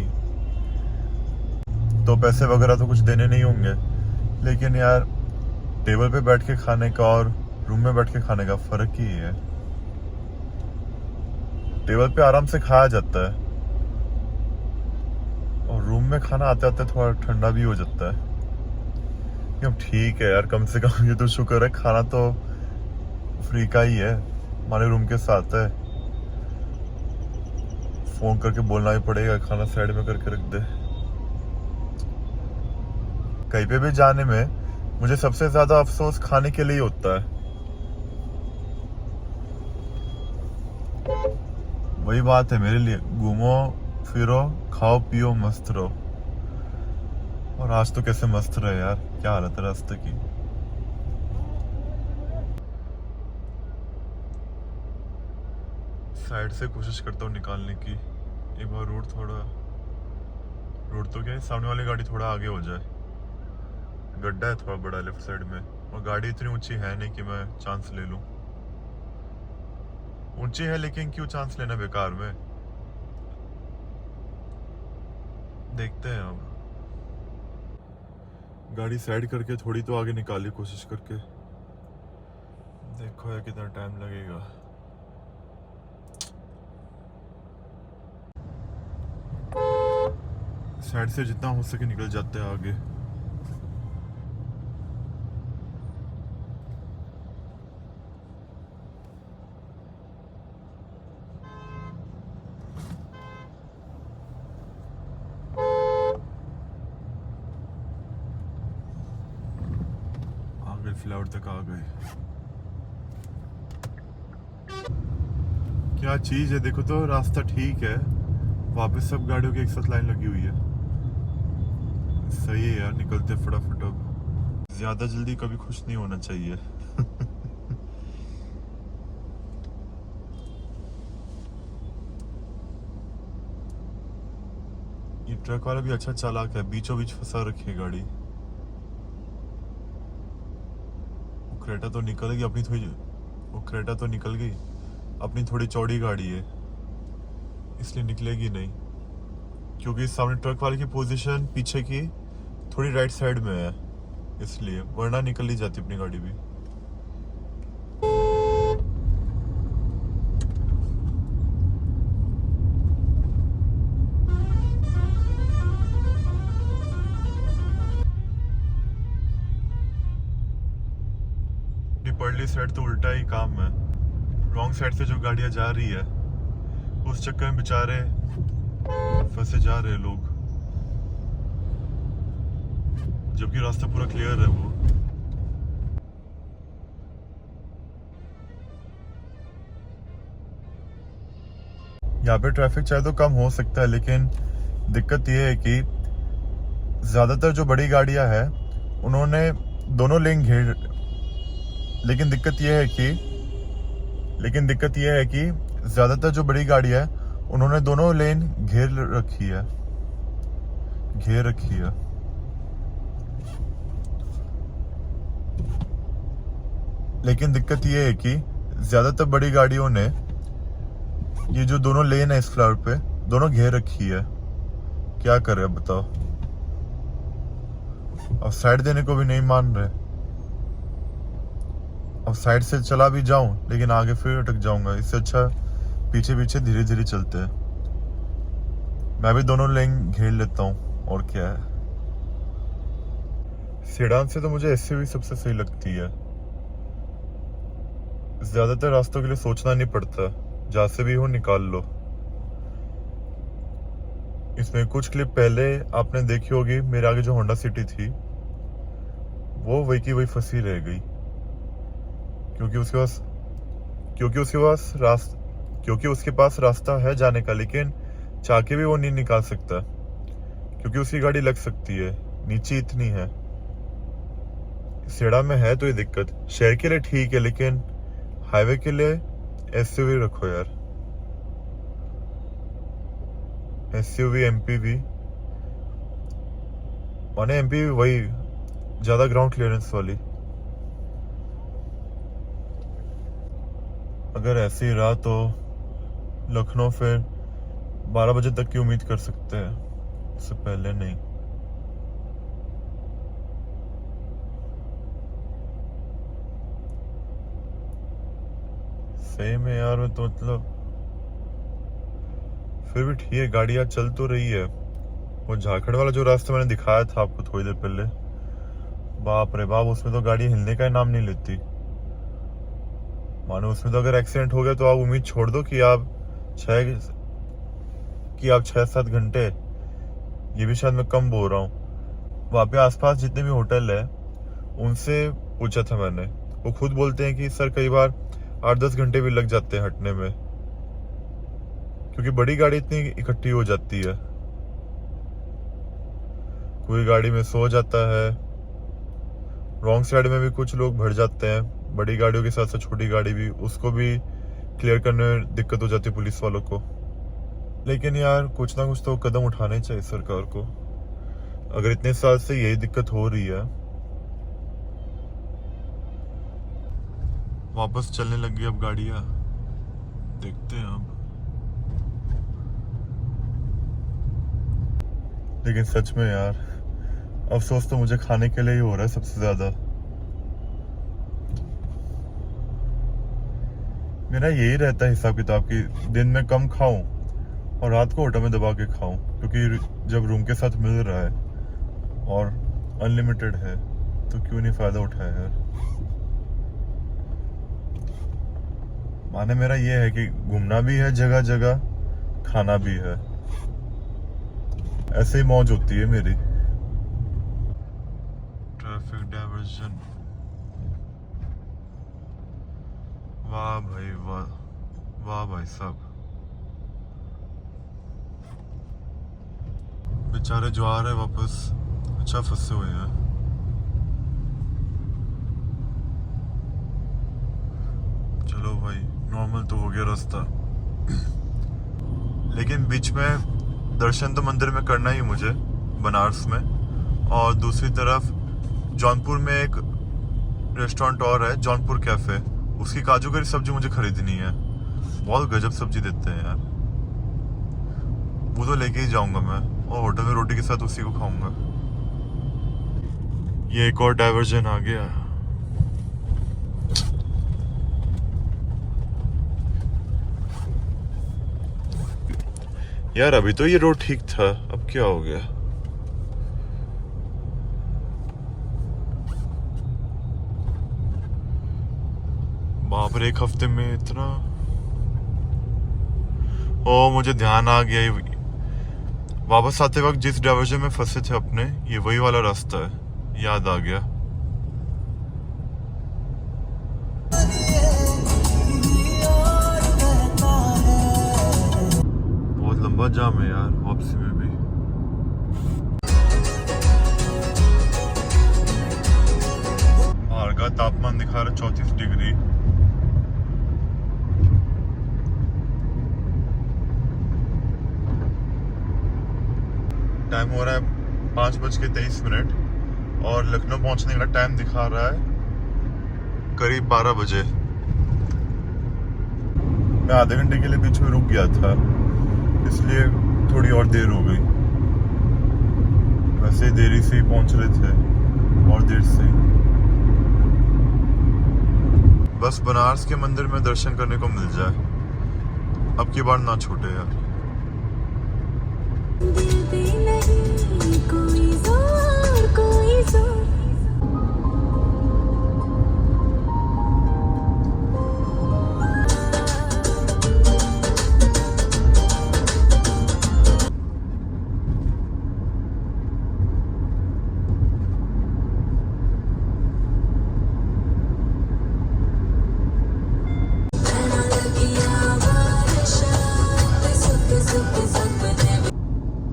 तो पैसे वगैरह तो कुछ देने नहीं होंगे, लेकिन यार टेबल पे बैठ के खाने का और रूम में बैठ के खाने का फर्क ही है। टेबल पे आराम से खाया जाता है और रूम में खाना आते आते थोड़ा ठंडा भी हो जाता है। अब ठीक है यार, कम से कम ये तो शुक्र है खाना तो फ्री का ही है, हमारे रूम के साथ है। फोन करके बोलना ही पड़ेगा खाना साइड में करके रख दे। कहीं पे भी जाने में मुझे सबसे ज्यादा अफसोस खाने के लिए होता है। वही बात है मेरे लिए, घूमो फिरो खाओ पियो मस्त रहो। और आज तो कैसे मस्त रहे यार, क्या हालत है रास्ते की। साइड से कोशिश करता हूँ निकालने की, एक बार रोड तो क्या है, सामने वाली गाड़ी थोड़ा आगे हो जाए। गड्ढा है थोड़ा बड़ा लेफ्ट साइड में, और गाड़ी इतनी ऊंची है नहीं कि मैं चांस ले लूं। ऊंची है लेकिन क्यों चांस लेना बेकार में। देखते हैं अब। गाड़ी साइड करके थोड़ी तो आगे निकाली कोशिश करके, देखो यार कितना टाइम लगेगा। साइड से जितना हो सके निकल जाते हैं आगे। फ्लाईओवर तक आ गए। क्या चीज है, देखो तो रास्ता ठीक है, वापस सब गाड़ियों की एक साथ लाइन लगी हुई है। सही है यार, निकलते फटाफट। अब ज्यादा जल्दी कभी खुश नहीं होना चाहिए। ये ट्रक वाला भी अच्छा चालाक है, बीचों बीच फंसा रखी है गाड़ी। क्रेटा तो निकल गई अपनी थोड़ी, वो क्रेटा तो निकल गई, अपनी थोड़ी चौड़ी गाड़ी है इसलिए निकलेगी नहीं, क्योंकि सामने ट्रक वाले की पोजीशन पीछे की थोड़ी राइट साइड में है, इसलिए, वरना निकल ही जाती अपनी गाड़ी भी। पर्ली साइड तो उल्टा ही काम है, रॉन्ग साइड से जो गाड़ियां जा रही है उस चक्कर में बेचारे फंसे जा रहे लोग, जबकि रास्ता पूरा क्लियर है। वो यहाँ पे ट्रैफिक चाहे तो कम हो सकता है, लेकिन दिक्कत ये है कि ज्यादातर जो बड़ी गाड़ियां हैं उन्होंने दोनों लेन घेर, लेकिन दिक्कत यह है कि ज्यादातर जो बड़ी गाड़ी है उन्होंने दोनों लेन घेर रखी है। लेकिन दिक्कत ये है कि ज्यादातर बड़ी गाड़ियों ने ये जो दोनों लेन है इस फ्लावर पे दोनों घेर रखी है। क्या करे अब बताओ। अब साइड देने को भी नहीं मान रहे। अब साइड से चला भी जाऊं लेकिन आगे फिर अटक जाऊंगा। इससे अच्छा पीछे पीछे धीरे धीरे चलते हैं। मैं भी दोनों लेन घेर लेता हूँ और क्या है। सेडान से तो मुझे एसयूवी सबसे सही लगती है। ज्यादातर रास्तों के लिए सोचना नहीं पड़ता, जहां से भी हो निकाल लो। इसमें कुछ क्लिप पहले आपने देखी होगी, मेरे आगे जो होंडा सिटी थी वो वही की वही फंसी रह गई क्योंकि उसके पास रास्ता है जाने का, लेकिन चाह के भी वो नहीं निकाल सकता क्योंकि उसकी गाड़ी लग सकती है, नीचे इतनी है। सेडा में है तो ये दिक्कत। शहर के लिए ठीक है लेकिन हाईवे के लिए एसयूवी रखो यार। एसयूवी एमपीवी माने एमपीवी वही ज्यादा ग्राउंड क्लियरेंस वाली। अगर ऐसे ही रहा तो लखनऊ फिर 12 बजे तक की उम्मीद कर सकते हैं, उससे पहले नहीं। सही में यार मैं तो मतलब फिर भी ठीक है, गाड़ी आज चल तो रही है। वो झारखंड वाला जो रास्ता मैंने दिखाया था आपको थोड़ी देर पहले, बाप रे बाप, उसमें तो गाड़ी हिलने का ही नाम नहीं लेती। मानो उसमें तो अगर एक्सीडेंट हो गया तो आप उम्मीद छोड़ दो कि आप 6-7 घंटे, ये भी शायद मैं कम बोल रहा हूँ। वहाँ पे आसपास जितने भी होटल है उनसे पूछा था मैंने, वो खुद बोलते हैं कि सर कई बार 8-10 घंटे भी लग जाते हैं हटने में क्योंकि बड़ी गाड़ी इतनी इकट्ठी हो जाती है। कोई गाड़ी में सो जाता है, रॉन्ग साइड में भी कुछ लोग भर जाते हैं, बड़ी गाड़ियों के साथ साथ छोटी गाड़ी भी, उसको भी क्लियर करने में दिक्कत हो जाती है पुलिस वालों को। लेकिन यार कुछ ना कुछ तो कदम उठाने चाहिए सरकार को, अगर इतने साल से यही दिक्कत हो रही है। वापस चलने लग गई अब गाड़ियां, देखते हैं अब। लेकिन सच में यार अफसोस तो मुझे खाने के लिए ही हो रहा है सबसे ज्यादा। मेरा यही रहता है हिसाब किताब की दिन में कम खाऊं और रात को होटल में दबा के खाऊं, क्योंकि जब रूम के साथ मिल रहा है और अनलिमिटेड है तो क्यों नहीं फायदा उठाया यार। माने मेरा ये है कि घूमना भी है जगह जगह, खाना भी है, ऐसे ही मौज होती है मेरी। ट्रैफिक डाइवर्जन, वाह भाई वाह, वाह भाई साहब, बेचारे जो आ रहे हैं वापस अच्छा फंसे हुए हैं। चलो भाई नॉर्मल तो हो गया रास्ता, लेकिन बीच में दर्शन तो मंदिर में करना ही मुझे बनारस में, और दूसरी तरफ जौनपुर में एक रेस्टोरेंट और है जौनपुर कैफे, उसकी काजू करी सब्जी मुझे खरीदनी है। बहुत गजब सब्जी देते हैं यार, वो तो लेके ही जाऊंगा मैं, और होटल में रोटी के साथ उसी को खाऊंगा। ये एक और डाइवर्जन आ गया। यार अभी तो ये रोड ठीक था, अब क्या हो गया। बाप रे, एक हफ्ते में इतना। ओ मुझे ध्यान आ गया, वापस आते वक्त जिस डाइवर्जन में फंसे थे अपने, ये वही वाला रास्ता है, याद आ गया। बहुत लंबा जाम है यार वापसी में भी। बाहर का तापमान दिखा रहा है 34 डिग्री। टाइम हो रहा है 5:23 और लखनऊ पहुंचने का टाइम दिखा रहा है करीब 12 बजे। मैं आधे घंटे के लिए बीच में रुक गया था, इसलिए थोड़ी और देर हो गई। वैसे देरी से ही पहुंच रहे थे, और देर से ही। बस बनारस के मंदिर में दर्शन करने को मिल जाए, अब की बार ना छूटे यार।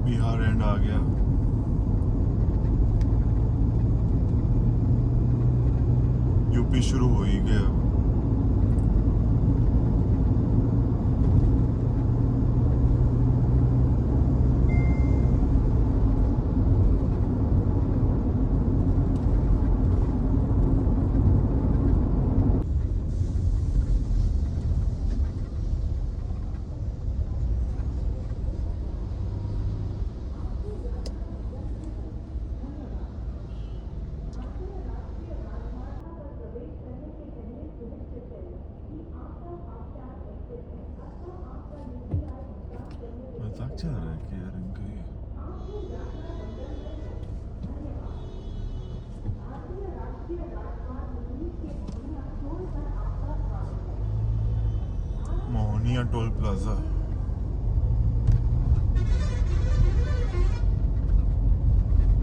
बिहार एंड आ गया। यूपी शुरू हो ही गया। मजाक चल रहा है कि यार इनका ये। Mohania toll plaza.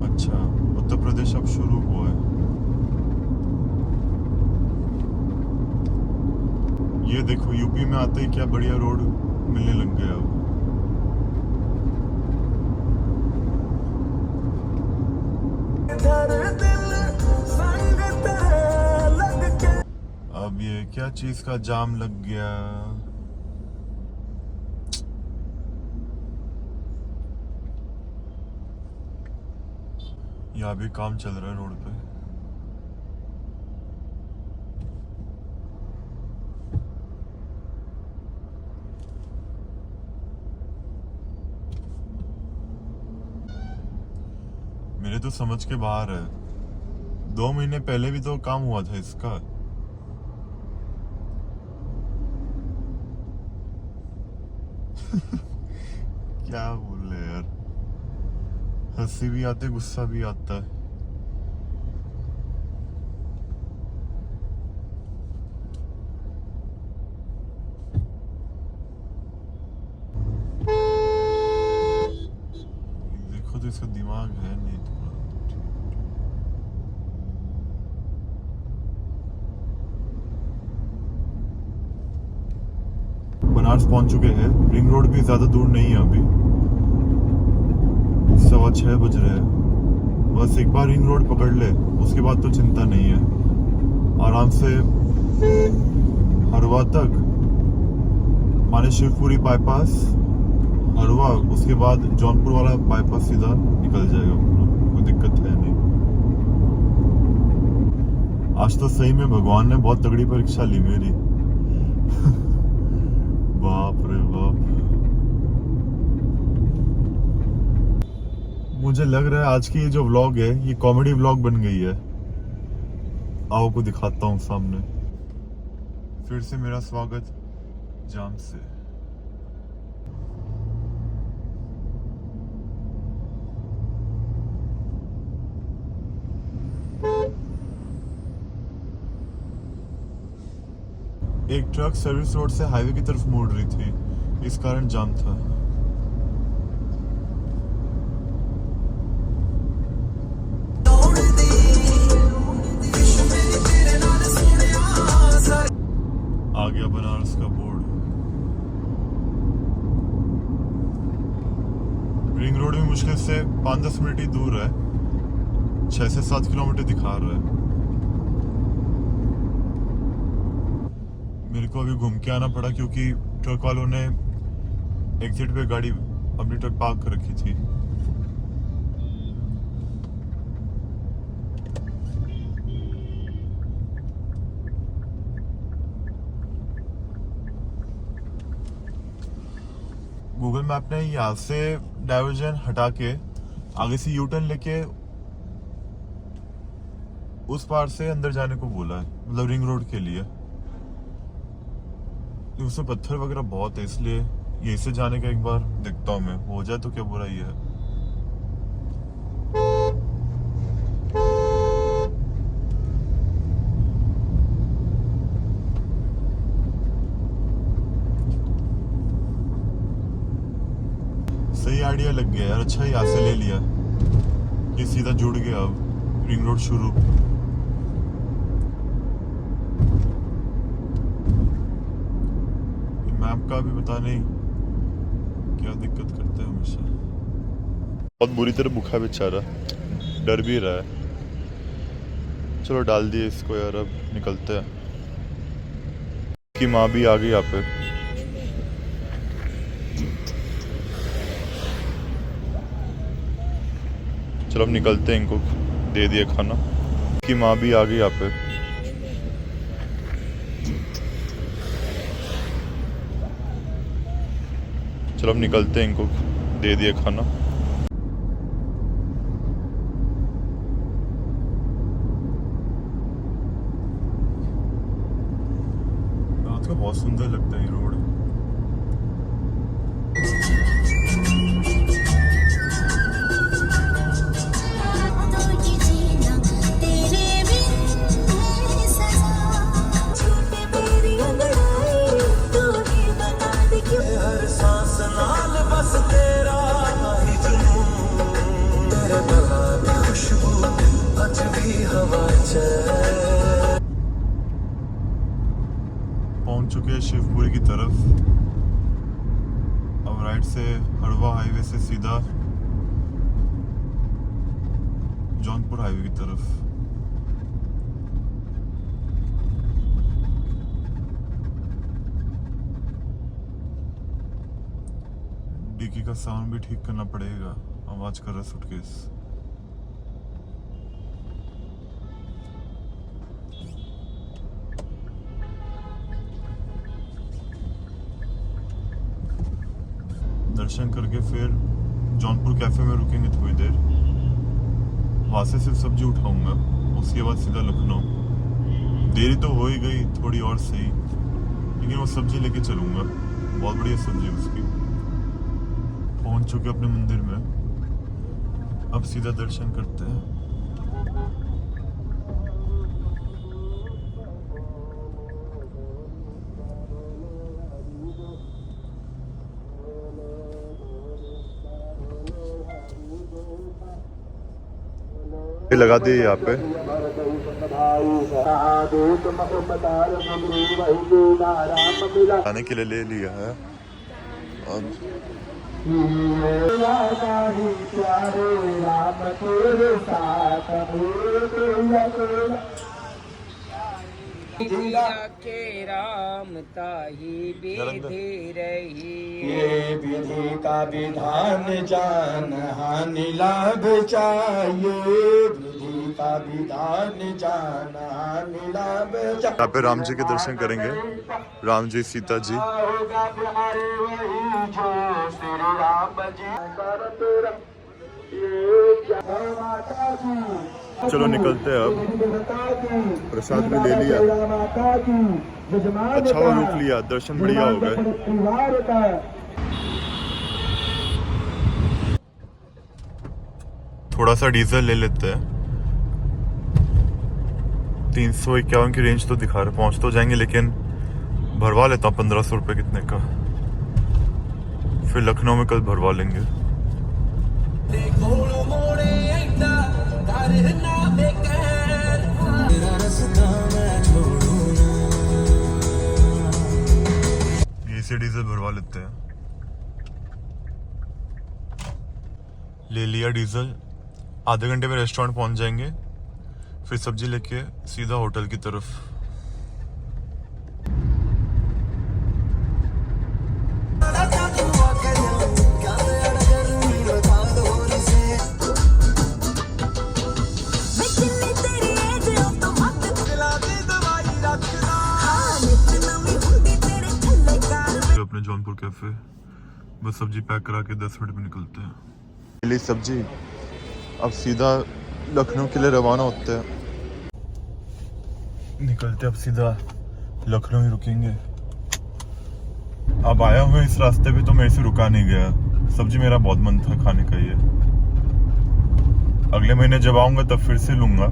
अच्छा, उत्तर प्रदेश अब शुरू हुआ है। ये देखो, यूपी में आते ही क्या बढ़िया रोड मिलने लग गया अब। अब ये क्या चीज का जाम लग गया। यहाँ भी काम चल रहा है रोड पे। मेरे तो समझ के बाहर है। 2 महीने पहले भी तो काम हुआ था इसका। क्या बोल रहे यार, हंसी भी आती, गुस्सा भी आता है। देखो तो इसका दिमाग है नहीं थोड़ा। बनारस पहुंच चुके हैं। रिंग रोड भी ज्यादा दूर नहीं है अभी। 6:15 बज रहे हैं। बस एक बार रिंग रोड पकड़ ले, उसके बाद तो चिंता नहीं है। आराम से हरवा तक, माने शिवपुरी बाईपास, हरवा, उसके बाद जौनपुर वाला बाईपास सीधा निकल जाएगा पूरा, कोई दिक्कत है नहीं। आज तो सही में भगवान ने बहुत तगड़ी परीक्षा ली मेरी। बाप रे बाप। मुझे लग रहा है आज की ये जो व्लॉग है, ये कॉमेडी व्लॉग बन गई है। आओ को दिखाता हूँ सामने। फिर से मेरा स्वागत जाम से। एक ट्रक सर्विस रोड से हाईवे की तरफ मुड़ रही थी, इस कारण जाम था। आ गया बनारस का बोर्ड। रिंग रोड में मुश्किल से 5-10 मिनट ही दूर है। 6 से 7 किलोमीटर दिखा रहा है। मेरे को अभी घूम के आना पड़ा क्योंकि ट्रक वालों ने एग्जिट पे गाड़ी, अपनी ट्रक पार्क कर रखी थी। गूगल मैप ने यहाँ से डाइवर्जन हटा के आगे से यू टर्न लेके उस पार से अंदर जाने को बोला है, मतलब रिंग रोड के लिए। उसमें पत्थर वगैरह बहुत है, इसलिए यहीं से जाने का एक बार देखता हूँ मैं, हो जाए तो क्या बुरा ही है। सही आइडिया लग गया यार, अच्छा यहाँ से ले लिया, ये सीधा जुड़ गया, अब रिंग रोड शुरू। मैप का भी पता नहीं क्या दिक्कत करता है हमेशा। बहुत बुरी तरह भूखा बेचारा, डर भी रहा है। चलो डाल दिए इसको यार, अब निकलते हैं। कि माँ भी आ गई यहाँ पे। चलो अब निकलते हैं, इनको दे दिया खाना। कि माँ भी आ गई यहाँ पे। चलो अब निकलते हैं, इनको दे दिया खाना। रात को बहुत सुंदर लगता है ये रोड। पहुंच चुके हैं शिवपुरी की तरफ। अब राइट से हड़वा हाईवे से सीधा जौनपुर हाईवे की तरफ। डिक्की का साउंड भी ठीक करना पड़ेगा, आवाज कर रहा है सूटकेस। दर्शन करके फिर जौनपुर कैफे में रुकेंगे थोड़ी देर, वहां से सिर्फ सब्जी उठाऊंगा, उसके बाद सीधा लखनऊ। देरी तो हो ही गई थोड़ी और सही, लेकिन वो सब्जी लेके चलूंगा, बहुत बढ़िया सब्जी उसकी। पहुंच चुके अपने मंदिर में, अब सीधा दर्शन करते हैं। लगा दिए यहाँ पे। खाने के लिए ले लिया है अब। के राम ताही विधि रही, ये विधि का विधान जान हानि लाभ चाहिए, विधि का विधान जान हानि लाभ चाहिए। यहाँ पे राम जी के दर्शन करेंगे, राम जी सीता जी। चलो निकलते हैं अब, प्रसाद भी ले लिया, अच्छा हुआ रुक लिया, दर्शन बढ़िया हो गए। थोड़ा सा डीजल ले लेते हैं, 351 की रेंज तो दिखा रहे, पहुंच तो जाएंगे, लेकिन भरवा लेता हूँ 1500 रुपये कितने का, फिर लखनऊ में कल भरवा लेंगे। ये से डीजल भरवा लेते हैं। ले लिया डीजल, आधे घंटे में रेस्टोरेंट पहुंच जाएंगे, फिर सब्जी लेके सीधा होटल की तरफ। अपने जौनपुर कैफे बस सब्जी पैक करा के 10 मिनट में निकलते हैं। लिए सब्जी अब सीधा लखनऊ के लिए रवाना होते हैं। निकलते अब सीधा लखनऊ ही रुकेंगे। अब आया हुए इस रास्ते पे तो मेरे से रुका नहीं गया। सब्जी मेरा बहुत मन था खाने का। ये अगले महीने जब आऊंगा तब फिर से लूंगा।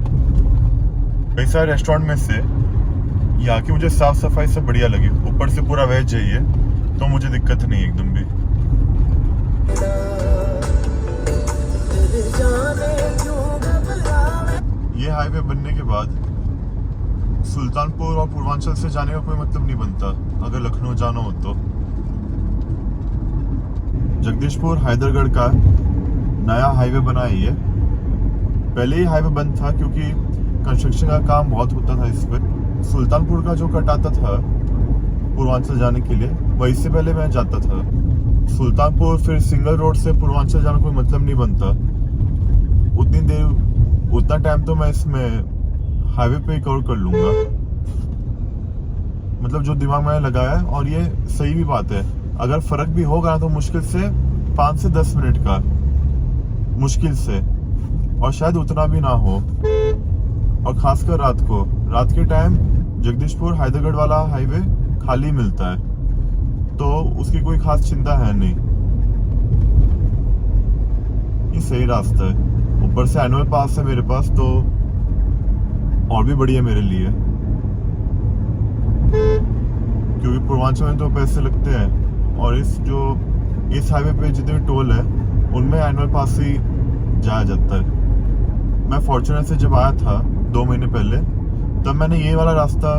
कई सारे रेस्टोरेंट में से यहाँ की मुझे साफ सफाई सब बढ़िया लगी। ऊपर से पूरा वेज चाहिए तो मुझे दिक्कत नहीं एकदम भी। ये हाईवे बनने के बाद सुल्तानपुर और पूर्वांचल से जाने का कोई मतलब नहीं बनता अगर लखनऊ जाना हो तो। जगदीशपुर हैदरगढ़ का नया हाईवे बना है ये। पहले ही हाईवे बंद था क्योंकि कंस्ट्रक्शन का काम बहुत होता था इस पर। सुल्तानपुर का जो कट आता था पूर्वांचल जाने के लिए वहीं से पहले मैं जाता था। सुल्तानपुर फिर सिंगल रोड से पूर्वांचल जाना कोई मतलब नहीं बनता। उतना टाइम तो मैं इसमें हाईवे पे ही कवर कर लूंगा। मतलब जो दिमाग मैंने लगाया है, और ये सही भी बात है। अगर फर्क भी होगा तो मुश्किल से 5 से 10 मिनट का, मुश्किल से, और शायद उतना भी ना हो। और खासकर रात के टाइम जगदीशपुर हैदरगढ़ वाला हाईवे खाली मिलता है तो उसकी कोई खास चिंता है नहीं। ये सही रास्ता है। ऊपर से एनुअल पास है मेरे पास तो और भी बढ़िया मेरे लिए, क्योंकि पूर्वांचल में तो पैसे लगते हैं और इस हाईवे पे जितने भी टोल है उनमें एनुअल पास ही जाया जाता है। मैं फॉर्च्यूनर से जब आया था 2 महीने पहले तब मैंने ये वाला रास्ता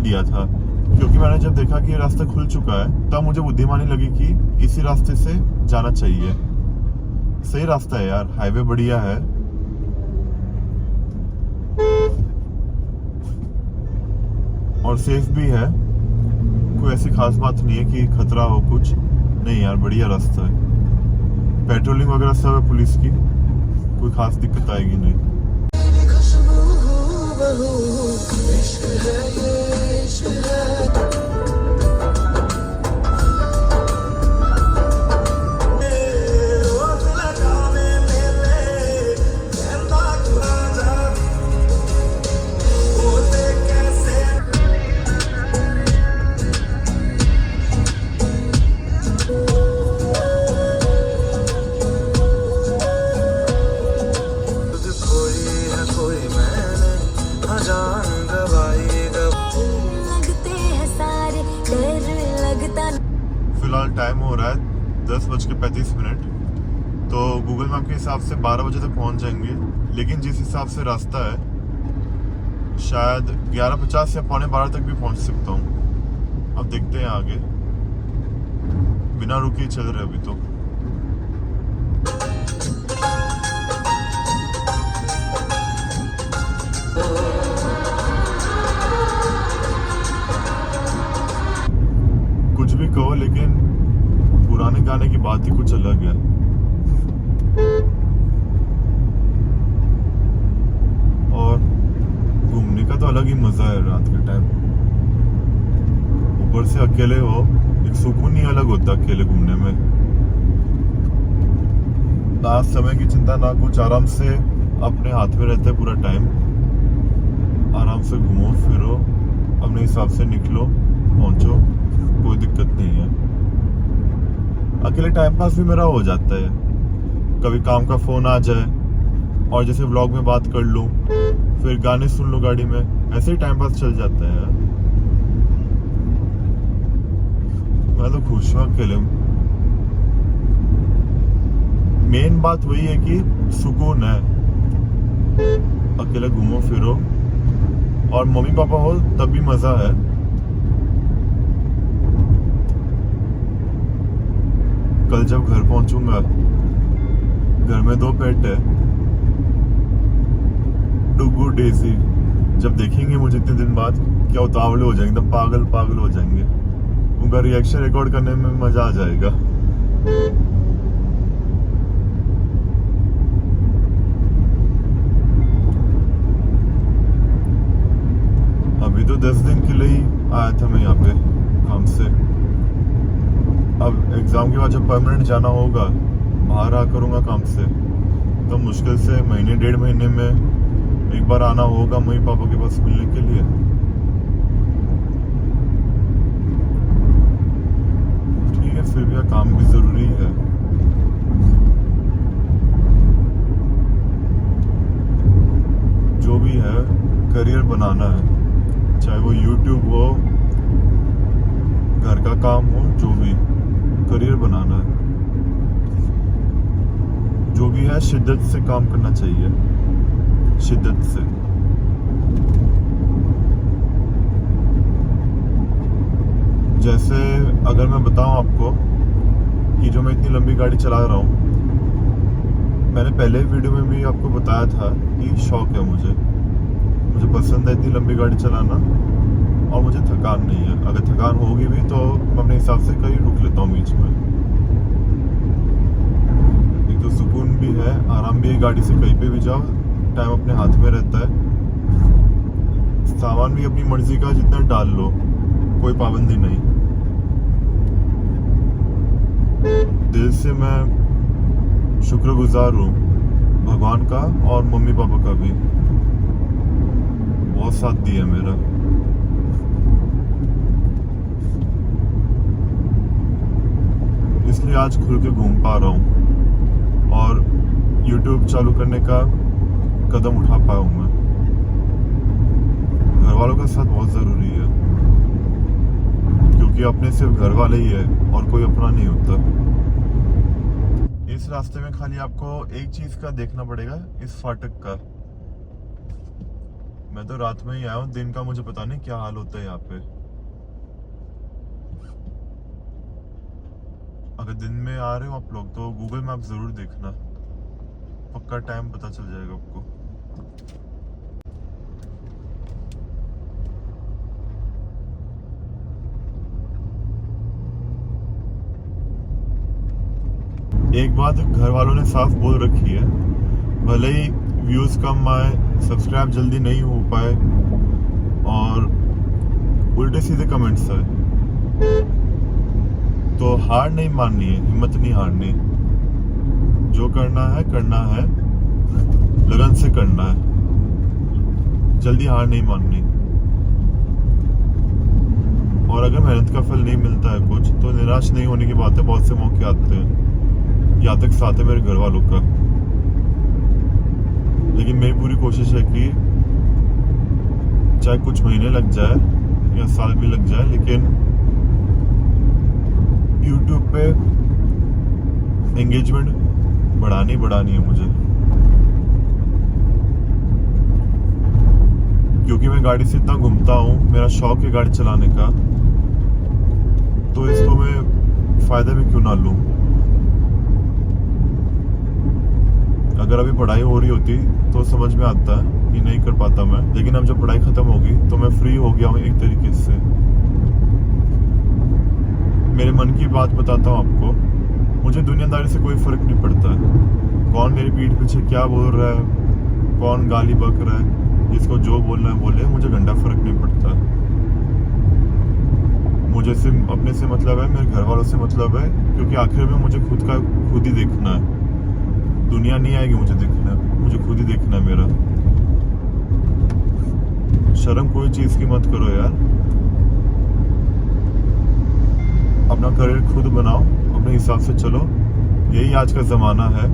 लिया था, क्योंकि मैंने जब देखा कि ये रास्ता खुल चुका है तब मुझे बुद्धिमानी लगी कि इसी रास्ते से जाना चाहिए। सही रास्ता है यार, हाईवे बढ़िया है। और सेफ भी है। कोई ऐसी खास बात नहीं है कि खतरा हो कुछ नहीं यार, बढ़िया रास्ता है। पेट्रोलिंग वगैरह सब है पुलिस की, कोई खास दिक्कत आएगी नहीं। फिलहाल टाइम हो रहा है 10:35। तो गूगल मैप के हिसाब से 12 बजे तक पहुंच जाएंगे, लेकिन जिस हिसाब से रास्ता है शायद 11:50 या 11:45 तक भी पहुंच सकता हूं। अब देखते हैं आगे, बिना रुके चल रहे अभी तो। कुछ भी कहो लेकिन पुराने गाने की बात ही कुछ अलग है। और घूमने का तो अलग ही मजा है रात के टाइम। ऊपर से अकेले हो, एक सुकून ही अलग होता है अकेले घूमने में। ना समय की चिंता ना कुछ, आराम से अपने हाथ में रहता है पूरा टाइम। आराम से घूमो फिरो, अपने हिसाब से निकलो पहुंचो, कोई दिक्कत नहीं है। अकेले टाइम पास भी मेरा हो जाता है। कभी काम का फोन आ जाए और जैसे व्लॉग में बात कर लूं, फिर गाने सुन लो गाड़ी में, ऐसे ही टाइम पास चल जाता है यार। मैं तो खुश हूँ अकेले। मेन बात वही है कि सुकून है, अकेले घूमो फिरो, और मम्मी पापा हो तब भी मजा है। कल जब घर पहुंचूंगा, घर में 2 पेट है, डुगू डेजी। जब देखेंगे मुझे इतने दिन बाद, क्या उतावले हो जाएंगे, एकदम पागल हो जाएंगे। उनका रिएक्शन रिकॉर्ड करने में मजा आ जाएगा। अभी तो 10 दिन के लिए ही आया था मैं यहाँ पे काम से। अब एग्ज़ाम के बाद जब परमानेंट जाना होगा, बाहर आ करूँगा काम से, तो मुश्किल से महीने 1.5 महीने में एक बार आना होगा मम्मी पापा के पास मिलने के लिए। ठीक है, फिर भी काम भी ज़रूरी है। जो भी है करियर बनाना है, चाहे वो YouTube हो, घर का काम हो, जो भी करियर बनाना है। जो भी है शिद्दत से काम करना चाहिए, शिद्दत से। जैसे अगर मैं बताऊं आपको कि जो मैं इतनी लंबी गाड़ी चला रहा हूँ, मैंने पहले वीडियो में भी आपको बताया था कि शौक है मुझे पसंद है इतनी लंबी गाड़ी चलाना, और मुझे थकान नहीं है। अगर थकान होगी भी तो मैं अपने हिसाब से कहीं रुक लेता हूँ बीच में। एक तो सुकून भी है, आराम भी है, गाड़ी से कहीं पे भी जाओ, टाइम अपने हाथ में रहता है। सामान भी अपनी मर्जी का जितना डाल लो, कोई पाबंदी नहीं। दिल से मैं शुक्रगुजार हूँ भगवान का और मम्मी पापा का भी, बहुत साथ दिया मेरा। इसलिए आज खुल के घूम पा रहा हूँ और YouTube चालू करने का कदम उठा पाया हूँ मैं। घर वालों का साथ बहुत ज़रूरी है, क्योंकि अपने सिर्फ घर वाले ही है और कोई अपना नहीं होता। इस रास्ते में खाली आपको एक चीज़ का देखना पड़ेगा, इस फाटक का। मैं तो रात में ही आया हूँ, दिन का मुझे पता नहीं क्या हाल होता है यहाँ पे। अगर दिन में आ रहे हो आप लोग तो गूगल मैप जरूर देखना, पक्का टाइम पता चल जाएगा आपको। एक बात घर वालों ने साफ बोल रखी है, भले ही व्यूज कम आए, सब्सक्राइब जल्दी नहीं हो पाए और उल्टे सीधे कमेंट्स आए, तो हार नहीं माननी है, हिम्मत नहीं हारनी। जो करना है, लगन से करना है, जल्दी हार नहीं माननी। और अगर मेहनत का फल नहीं मिलता है कुछ, तो निराश नहीं होने की बात है। बहुत से मौके आते हैं, यहाँ तक साथ है मेरे घर वालों का, लेकिन मेरी पूरी कोशिश है कि चाहे कुछ महीने लग जाए या साल भी लग जाए, लेकिन YouTube पे एंगेजमेंट बढ़ानी है मुझे। क्योंकि मैं गाड़ी से इतना घूमता हूँ, मेरा शौक है गाड़ी चलाने का, तो इसको मैं फायदे में क्यों ना लूं। अगर अभी पढ़ाई हो रही होती तो समझ में आता है कि नहीं कर पाता मैं, लेकिन अब जब पढ़ाई खत्म होगी तो मैं फ्री हो गया हूँ एक तरीके से। मेरे मन की बात बताता हूँ आपको, मुझे दुनियादारी से कोई फर्क नहीं पड़ता है। कौन मेरी पीठ पीछे क्या बोल रहा है, कौन गाली बक रहा है, जिसको जो बोलना है बोले, मुझे घंटा फर्क नहीं पड़ता। मुझे सिर्फ अपने से मतलब है, मेरे घर वालों से मतलब है, क्योंकि आखिर में मुझे खुद ही देखना है। दुनिया नहीं आएगी मुझे देखना, मुझे खुद ही देखना है मेरा। शर्म कोई चीज की मत करो यार, अपना करियर खुद बनाओ, अपने हिसाब से चलो, यही आज का जमाना है।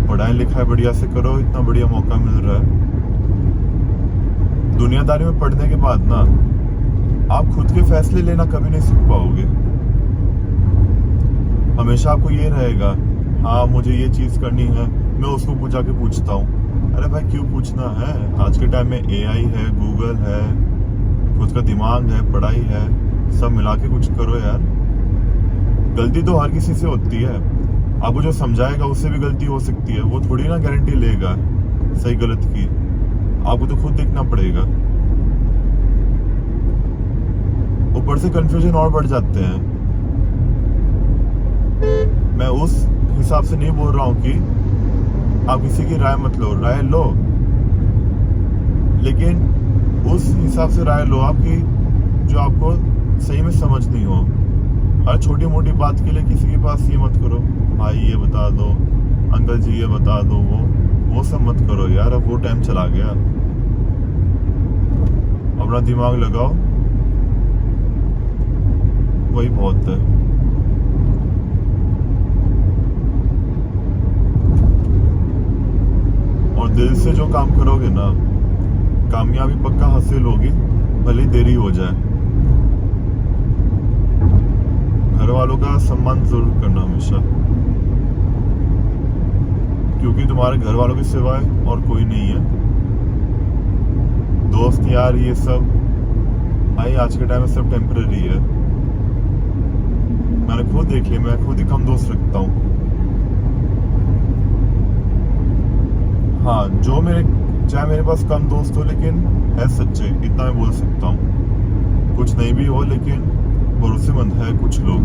पढ़ाई लिखाई बढ़िया से करो, इतना बढ़िया मौका मिल रहा है। दुनियादारी में पढ़ने के बाद ना आप खुद के फैसले लेना कभी नहीं सीख पाओगे। हमेशा आपको ये रहेगा, हाँ मुझे ये चीज करनी है, मैं उसको जाके पूछता हूँ। अरे भाई क्यों पूछना है, आज के टाइम में AI है, गूगल है, खुद का दिमाग है, पढ़ाई है, सब मिला के कुछ करो यार। गलती तो हर किसी से होती है, आपको जो समझाएगा उससे भी गलती हो सकती है, वो थोड़ी ना गारंटी लेगा सही गलत की, आपको तो खुद देखना पड़ेगा। ऊपर से कंफ्यूजन और बढ़ जाते हैं। मैं उस हिसाब से नहीं बोल रहा हूँ कि आप किसी की राय मत लो, राय लो, लेकिन उस हिसाब से राय लो आपकी जो आपको सही में समझ नहीं हो। हर छोटी मोटी बात के लिए किसी के पास ये मत करो, भाई ये बता दो, अंकल जी ये बता दो, वो सब मत करो यार। अब वो टाइम चला गया। अपना दिमाग लगाओ, वही बहुत है। और दिल से जो काम करोगे ना, कामयाबी पक्का हासिल होगी, भले देरी हो जाए। घर वालों का सम्मान जरूर करना हमेशा, क्योंकि तुम्हारे घर वालों के सिवाय और कोई नहीं है। दोस्त यार ये सब भाई आज के टाइम में सब टेम्पररी है। मैंने खुद देख लिया, मैं खुद ही कम दोस्त रखता हूँ। हाँ, जो चाहे मेरे पास कम दोस्त हो लेकिन है सच्चे, इतना मैं बोल सकता हूँ। कुछ नहीं भी हो लेकिन भरोसेमंद है कुछ लोग।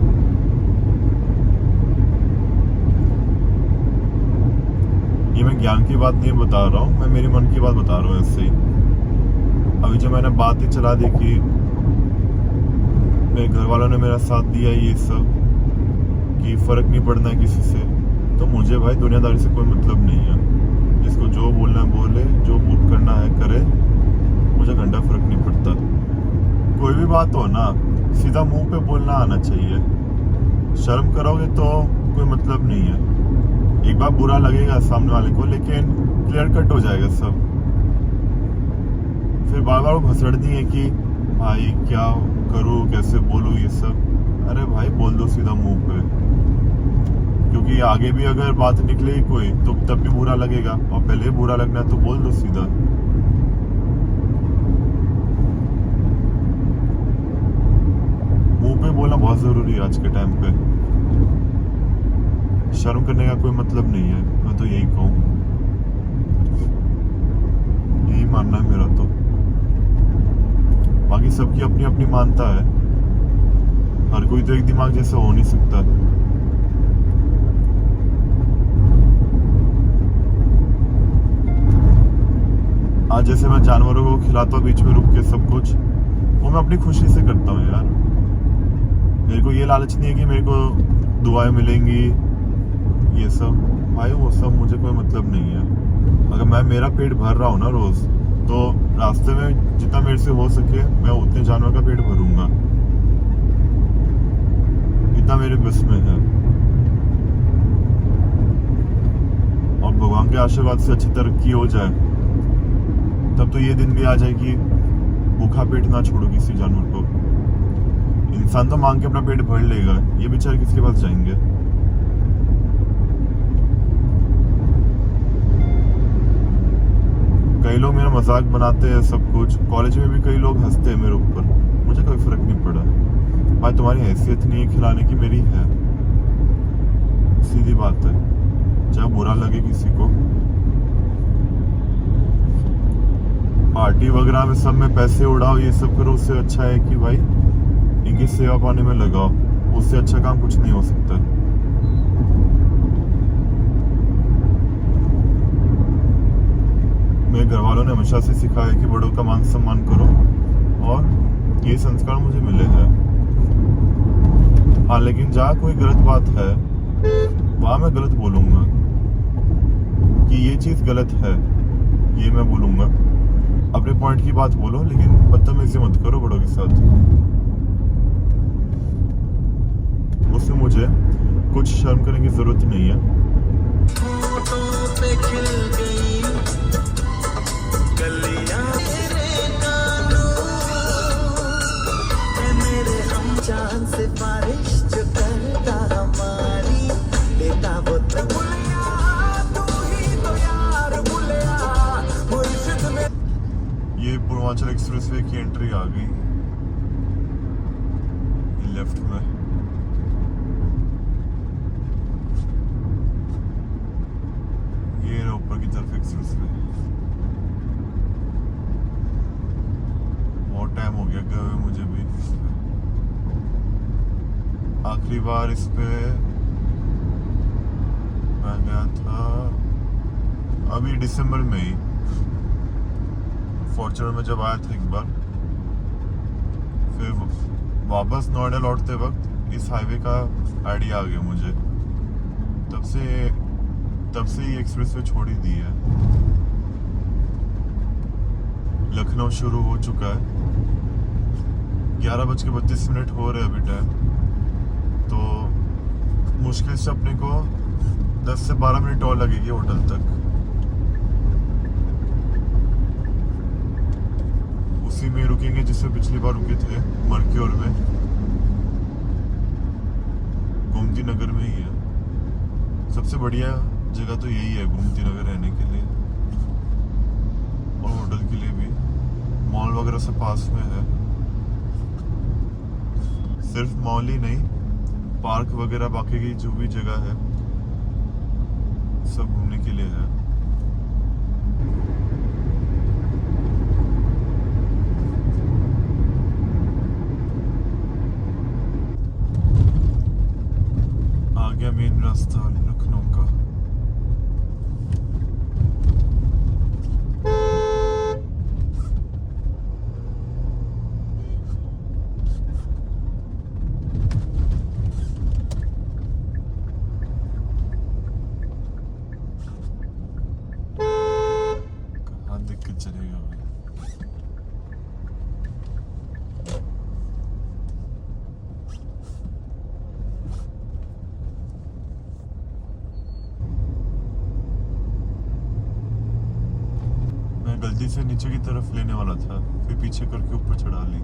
ये मैं ज्ञान की बात नहीं बता रहा हूँ, मैं मेरे मन की बात बता रहा हूँ ऐसे ही। अभी जब मैंने बात ही चला देखी, मेरे घर वालों ने मेरा साथ दिया ये सब कि फर्क नहीं पड़ना है किसी से, तो मुझे भाई दुनियादारी से कोई मतलब नहीं है। जिसको जो बोलना है बोले, जो करना है करे, मुझे घंटा फर्क नहीं पड़ता। कोई भी बात हो ना, सीधा मुंह पे बोलना आना चाहिए। शर्म करोगे तो कोई मतलब नहीं है। एक बार बुरा लगेगा सामने वाले को, लेकिन क्लियर कट हो जाएगा सब। फिर बार बार वो घसड़नी है कि भाई क्या करूँ, कैसे बोलूँ, ये सब। अरे भाई बोल दो सीधा मुंह पे, क्योंकि आगे भी अगर बात निकलेगी कोई तो तब भी बुरा लगेगा, और पहले बुरा लगना है तो बोल दो सीधा। मुंह पे बोलना बहुत जरूरी है आज के टाइम पे। शर्म करने का कोई मतलब नहीं है, मैं तो यही कहूँ। यही मानना है मेरा तो। बाकी सबकी अपनी अपनी मानता है, हर कोई तो एक दिमाग जैसा हो नहीं सकता। आज जैसे मैं जानवरों को खिलाता हूँ बीच में रुक के सब कुछ, वो मैं अपनी खुशी से करता हूँ यार। मेरे को ये लालच नहीं है कि मेरे को दुआएं मिलेंगी, ये सब भाई वो सब मुझे कोई मतलब नहीं है। अगर मेरा पेट भर रहा हूँ ना रोज, तो रास्ते में जितना मेरे से हो सके मैं उतने जानवर का पेट भरूंगा, इतना मेरे बस में है। और भगवान के आशीर्वाद से अच्छी तरक्की हो जाए, तब तो ये दिन भी आ जाए कि भूखा पेट ना छोड़ो किसी जानवर को। इंसान तो मांग के अपना पेट भर लेगा, ये बेचारे किसके पास जाएंगे। कई लोग मेरा मजाक बनाते हैं सब कुछ, कॉलेज में भी कई लोग हंसते हैं मेरे ऊपर, मुझे कोई फर्क नहीं पड़ा। भाई तुम्हारी हैसियत नहीं है खिलाने की, मेरी है, सीधी बात है। चाहे बुरा लगे किसी को, पार्टी वगैरह में सब में पैसे उड़ाओ, ये सब करो, उससे अच्छा है कि भाई इनकी सेवा पाने में लगाओ। उससे अच्छा काम कुछ नहीं हो सकता। मेरे घर वालों ने हमेशा से सिखाया है कि बड़ों का मान सम्मान करो, और ये संस्कार मुझे मिले हैं। हाँ, लेकिन जहाँ कोई गलत बात है वहां मैं गलत बोलूंगा कि ये चीज गलत है, ये मैं बोलूंगा। अपने पॉइंट की बात बोलो, लेकिन बदतमीजी मत करो बड़ों के साथ। उससे मुझे कुछ शर्म करने की जरूरत नहीं है। ये पूर्वांचल एक्सप्रेसवे की एंट्री आ गई लेफ्ट में। ये ऊपर की तरफ एक्सप्रेसवे। बहुत टाइम हो गया गए हुए मुझे भी। आखिरी बार इस पे मैं गया था अभी दिसंबर में ही, फॉर्च्यूनर में जब आया था एक बार, फिर वापस नोएडा लौटते वक्त इस हाईवे का आइडिया आ गया मुझे। तब से ये एक्सप्रेस वे छोड़ ही दी है। लखनऊ शुरू हो चुका है, 11:32 हो रहे अभी टाइम, तो मुश्किल से अपने को 10 से 12 मिनट और लगेगी होटल तक। उसी में रुकेंगे जिसमें पिछली बार रुके थे, मरक्योर में, गोमती नगर में ही है। सबसे बढ़िया जगह तो यही है गोमती नगर रहने के लिए और होटल के लिए भी। मॉल वगैरह से पास में है, सिर्फ मॉल ही नहीं, पार्क वगैरह बाकी की जो भी जगह है सब घूमने के लिए है। आ गया मेन रास्ता लखनऊ का। दिक्कत चलेगा भाई। मैं गलती से नीचे की तरफ लेने वाला था, फिर पीछे करके ऊपर चढ़ा ली।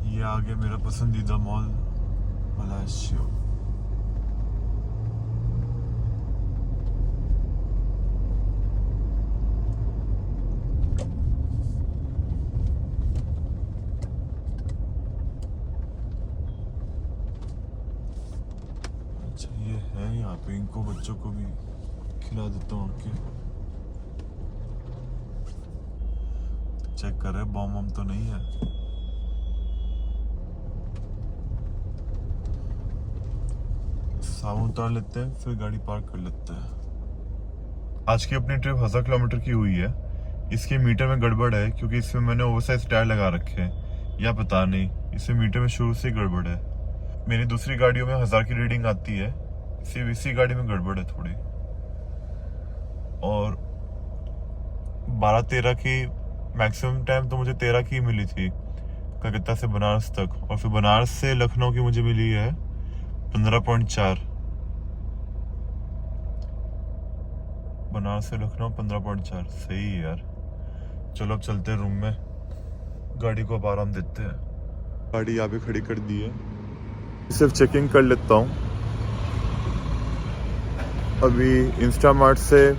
ये आ गया मेरा पसंदीदा मॉल पलाशियो। अच्छा ये है यहाँ पे, इनको बच्चों को भी खिला देता हूँ आके। चेक कर रहे बॉम्ब वॉम्ब तो नहीं है। साबुन उतार लेते हैं, फिर गाड़ी पार्क कर लेते हैं। आज की अपनी ट्रिप 1000 किलोमीटर की हुई है। इसके मीटर में गड़बड़ है क्योंकि इसमें मैंने ओवरसाइज टायर लगा रखे हैं, या पता नहीं, इसमें मीटर में शुरू से गड़बड़ है। मेरी दूसरी गाड़ियों में 1000 की रीडिंग आती है, सिर्फ इसी गाड़ी में गड़बड़ है थोड़ी। और 12-13 की मैक्सिमम टाइम तो मुझे 13 की मिली थी कलकत्ता से बनारस तक, और फिर बनारस से लखनऊ की मुझे मिली है 15.4। बनारस से लखनऊ 15.4, सही है यार। चलो अब चलते हैं रूम में, गाड़ी को अब आराम देते हैं। गाड़ी यहाँ पे खड़ी कर दी है, सिर्फ चेकिंग कर लेता हूँ। अभी इंस्टामार्ट से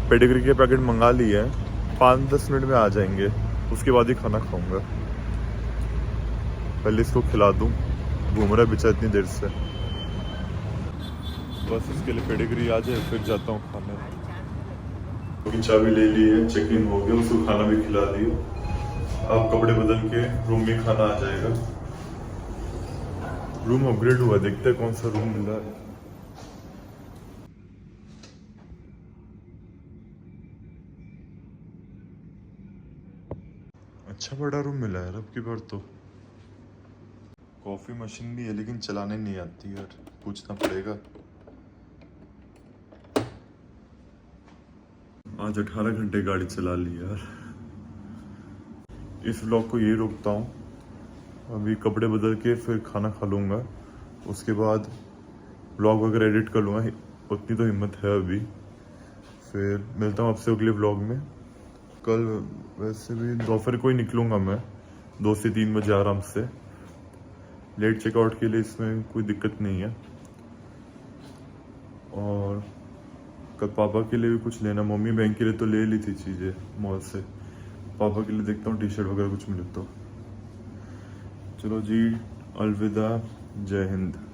पेडिग्री के पैकेट मंगा लिए हैं, 5-10 मिनट में आ जाएंगे, उसके बाद ही खाना खाऊंगा। पहले इसको खिला दूँ, घूम रहा है बेचारा इतनी देर से। बस इसके लिए पेडिग्री आ जाए फिर जाता हूँ खाने। तो चाबी ले ली है, चेक इन हो गया, उसको खाना भी खिला दिया। अब कपड़े बदल के रूम में खाना आ जाएगा। रूम अपग्रेड हुआ, देखते हैं कौन सा रूम मिला है। अच्छा बड़ा रूम मिला है अब की बार तो। कॉफी मशीन भी है लेकिन चलाने नहीं आती यार, पूछना पड़ेगा। आज 18 घंटे गाड़ी चला ली यार। इस व्लॉग को यही रोकता हूँ, अभी कपड़े बदल के फिर खाना खा लूँगा, उसके बाद व्लॉग वगैरह एडिट कर लूँगा, उतनी तो हिम्मत है अभी। फिर मिलता हूँ आपसे अगले व्लॉग में। कल वैसे भी दोपहर को ही निकलूँगा मैं, 2 से 3 बजे आराम से। लेट चेकआउट के लिए इसमें कोई दिक्कत नहीं है। और कल पापा के लिए भी कुछ लेना, मम्मी बैंक के लिए तो ले ली थी चीज़ें मॉल से, पापा के लिए देखता हूँ टी शर्ट वगैरह कुछ मिले तो। चलो जी, अलविदा, जय हिंद।